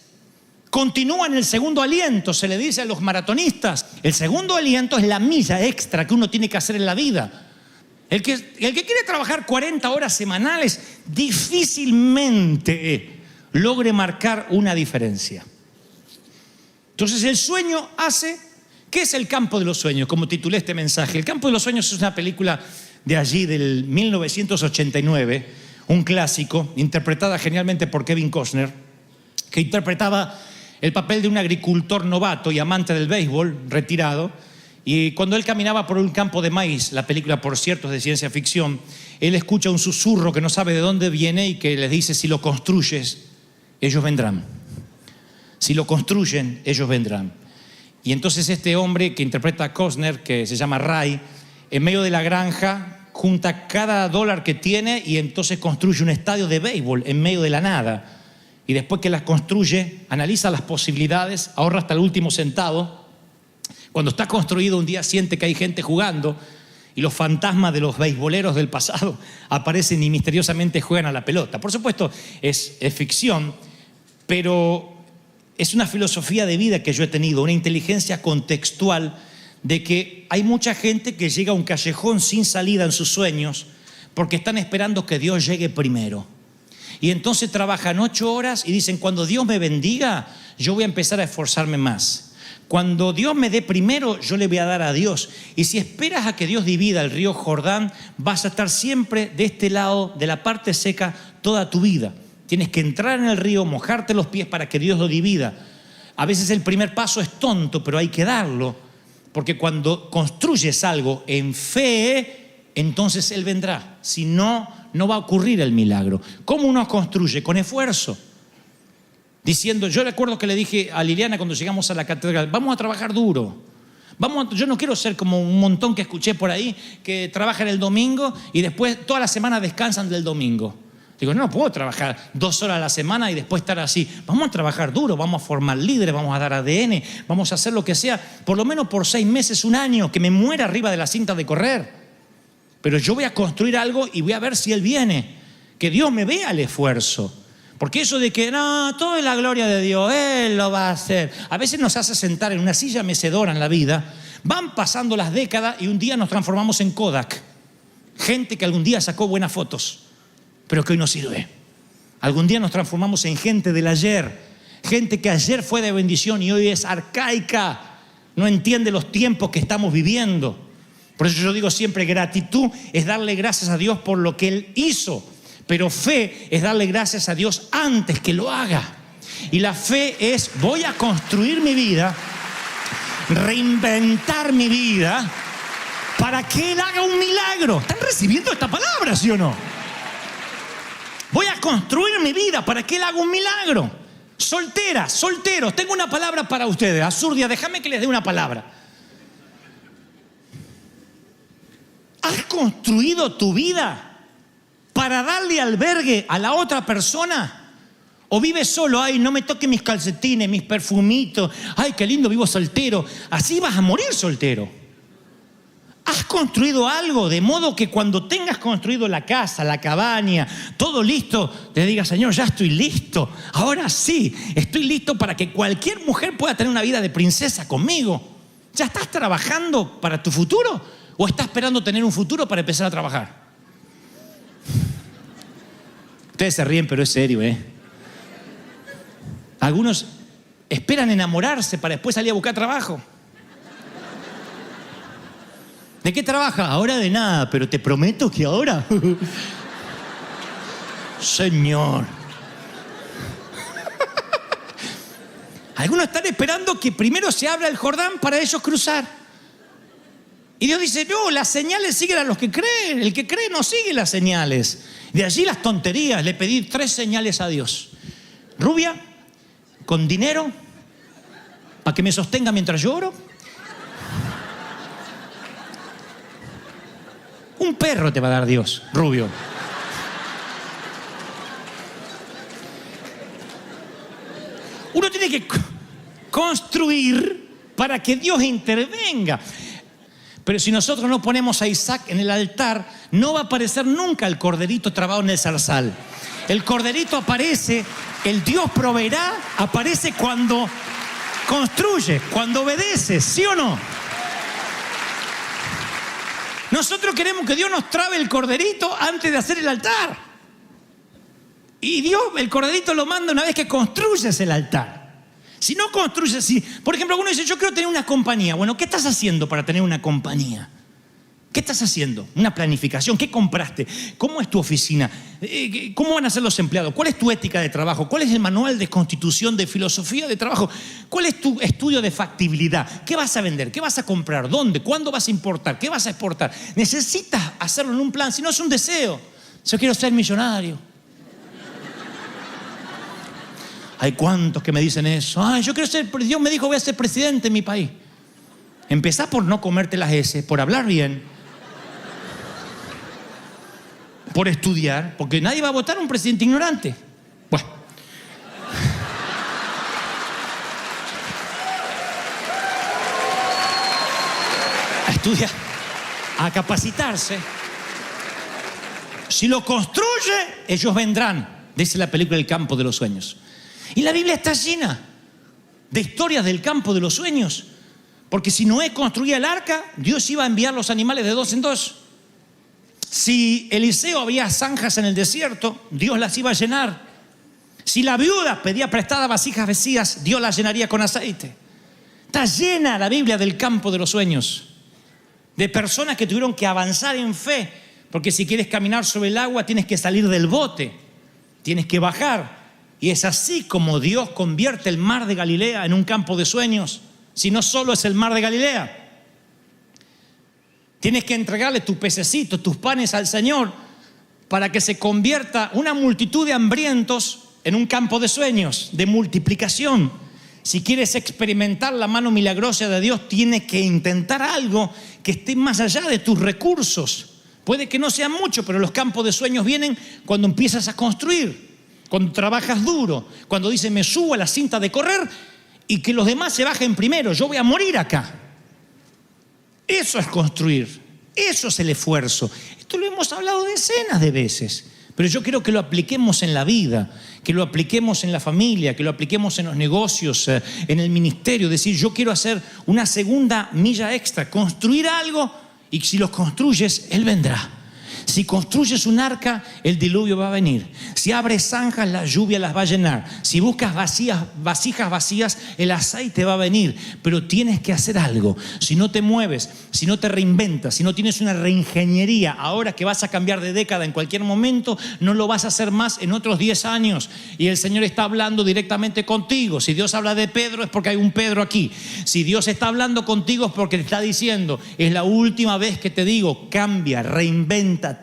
Continúa en el segundo aliento, se le dice a los maratonistas. El segundo aliento es la milla extra que uno tiene que hacer en la vida. El que quiere trabajar 40 horas semanales difícilmente logre marcar una diferencia. Entonces el sueño hace... ¿Qué es el campo de los sueños? Como titulé este mensaje. El campo de los sueños es una película de allí, del 1989, un clásico, interpretada genialmente por Kevin Costner, que interpretaba el papel de un agricultor novato y amante del béisbol, retirado, y cuando él caminaba por un campo de maíz, la película por cierto es de ciencia ficción, él escucha un susurro que no sabe de dónde viene y que les dice, si lo construyes, ellos vendrán. Si lo construyen, ellos vendrán. Y entonces este hombre que interpreta a Costner, que se llama Ray, en medio de la granja, junta cada dólar que tiene y entonces construye un estadio de béisbol en medio de la nada. Y después que las construye, analiza las posibilidades, ahorra hasta el último centavo. Cuando está construido, un día siente que hay gente jugando y los fantasmas de los beisboleros del pasado aparecen y misteriosamente juegan a la pelota. Por supuesto, es ficción, pero es una filosofía de vida que yo he tenido, una inteligencia contextual de que hay mucha gente que llega a un callejón sin salida en sus sueños porque están esperando que Dios llegue primero. Y entonces trabajan 8 horas y dicen, cuando Dios me bendiga, yo voy a empezar a esforzarme más. Cuando Dios me dé primero, yo le voy a dar a Dios. Y si esperas a que Dios divida el río Jordán, vas a estar siempre de este lado, de la parte seca, toda tu vida. Tienes que entrar en el río, mojarte los pies para que Dios lo divida. A veces el primer paso es tonto, pero hay que darlo. Porque cuando construyes algo en fe, entonces Él vendrá. Si no, no va a ocurrir el milagro. ¿Cómo uno construye? Con esfuerzo. Diciendo, yo recuerdo que le dije a Liliana cuando llegamos a la catedral, vamos a trabajar duro. Yo no quiero ser como un montón que escuché por ahí, que trabajan el domingo y después toda la semana descansan del domingo. Digo, no puedo trabajar 2 horas a la semana y después estar así. Vamos a trabajar duro, vamos a formar líderes, vamos a dar ADN, vamos a hacer lo que sea, por lo menos por 6 meses, 1 año, que me muera arriba de la cinta de correr. Pero yo voy a construir algo y voy a ver si Él viene. Que Dios me vea el esfuerzo. Porque eso de que no, todo es la gloria de Dios, Él lo va a hacer. A veces nos hace sentar en una silla mecedora en la vida. Van pasando las décadas y un día nos transformamos en Kodak. Gente que algún día sacó buenas fotos, pero que hoy no sirve. Algún día nos transformamos en gente del ayer. Gente que ayer fue de bendición y hoy es arcaica. No entiende los tiempos que estamos viviendo. Por eso yo digo siempre, gratitud es darle gracias a Dios por lo que Él hizo. Pero fe es darle gracias a Dios antes que lo haga. Y la fe es, voy a construir mi vida, reinventar mi vida, para que Él haga un milagro. ¿Están recibiendo esta palabra, sí o no? Voy a construir mi vida para que Él haga un milagro. Solteras, solteros, tengo una palabra para ustedes. Azurdia, déjame que les dé una palabra. ¿Has construido tu vida para darle albergue a la otra persona? ¿O vives solo? Ay, no me toque mis calcetines, mis perfumitos. Ay, qué lindo, vivo soltero. Así vas a morir soltero. ¿Has construido algo de modo que cuando tengas construido la casa, la cabaña, todo listo, te digas, Señor, ya estoy listo? Ahora sí, estoy listo para que cualquier mujer pueda tener una vida de princesa conmigo. ¿Ya estás trabajando para tu futuro? ¿O estás esperando tener un futuro para empezar a trabajar? Ustedes se ríen, pero es serio, ¿eh? Algunos esperan enamorarse para después salir a buscar trabajo. ¿De qué trabaja? Ahora de nada, pero te prometo que ahora... Señor. Algunos están esperando que primero se abra el Jordán para ellos cruzar. Y Dios dice, no, las señales siguen a los que creen. El que cree no sigue las señales. De allí las tonterías. Le pedí 3 señales a Dios. Rubia, con dinero, para que me sostenga mientras lloro. Un perro te va a dar Dios, rubio. Uno tiene que construir para que Dios intervenga. Pero si nosotros no ponemos a Isaac en el altar, no va a aparecer nunca el corderito trabado en el zarzal. El corderito aparece, el Dios proveerá, aparece cuando construye, cuando obedece, ¿sí o no? Nosotros queremos que Dios nos trabe el corderito antes de hacer el altar. Y Dios, el corderito lo manda una vez que construyes el altar. Si no construyes, si, por ejemplo, alguno dice, yo quiero tener una compañía. Bueno, ¿qué estás haciendo para tener una compañía? ¿Qué estás haciendo? Una planificación. ¿Qué compraste? ¿Cómo es tu oficina? ¿Cómo van a ser los empleados? ¿Cuál es tu ética de trabajo? ¿Cuál es el manual de constitución, de filosofía de trabajo? ¿Cuál es tu estudio de factibilidad? ¿Qué vas a vender? ¿Qué vas a comprar? ¿Dónde? ¿Cuándo vas a importar? ¿Qué vas a exportar? Necesitas hacerlo en un plan, si no es un deseo. Yo quiero ser millonario. Hay cuantos que me dicen eso. Ay, yo quiero ser, Dios me dijo voy a ser presidente en mi país. Empezá por no comerte las S, por hablar bien, por estudiar, porque nadie va a votar a un presidente ignorante. Bueno. A estudiar, a capacitarse. Si lo construye, ellos vendrán. Dice la película El campo de los sueños. Y la Biblia está llena de historias del campo de los sueños. Porque si Noé construía el arca, Dios iba a enviar los animales de 2 en 2. Si Eliseo había zanjas en el desierto, Dios las iba a llenar. Si la viuda pedía prestadas vasijas vacías, Dios las llenaría con aceite. Está llena la Biblia del campo de los sueños. De personas que tuvieron que avanzar en fe. Porque si quieres caminar sobre el agua, tienes que salir del bote. Tienes que bajar. Y es así como Dios convierte el mar de Galilea en un campo de sueños. Si no solo es el mar de Galilea. Tienes que entregarle tus pececitos, tus panes al Señor para que se convierta una multitud de hambrientos en un campo de sueños, de multiplicación. Si quieres experimentar la mano milagrosa de Dios, tienes que intentar algo que esté más allá de tus recursos Puede que no sea mucho, pero los campos de sueños vienen cuando empiezas a construir, cuando trabajas duro, cuando dices me subo a la cinta de correr y que los demás se bajen primero, yo voy a morir acá. Eso es construir, eso es el esfuerzo. Esto lo hemos hablado decenas de veces, pero yo quiero que lo apliquemos en la vida, que lo apliquemos en la familia, que lo apliquemos en los negocios, en el ministerio. Decir, yo quiero hacer una segunda milla extra, construir algo, y si lo construyes, Él vendrá. Si construyes un arca, el diluvio va a venir. Si abres zanjas, la lluvia las va a llenar. Si buscas vasijas vacías, el aceite va a venir. Pero tienes que hacer algo. Si no te mueves, si no te reinventas, si no tienes una reingeniería, ahora que vas a cambiar de década en cualquier momento, no lo vas a hacer más en otros 10 años. Y el Señor está hablando directamente contigo. Si Dios habla de Pedro, es porque hay un Pedro aquí. Si Dios está hablando contigo, es porque te está diciendo, es la última vez que te digo, cambia, reinvéntate.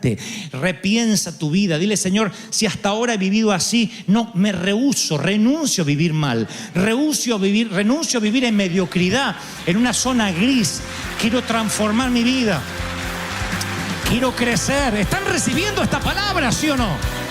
Repiensa tu vida. Dile, Señor, si hasta ahora he vivido así, no, me renuncio a vivir mal, renuncio a vivir en mediocridad, en una zona gris. Quiero transformar mi vida, quiero crecer. ¿Están recibiendo esta palabra, sí o no?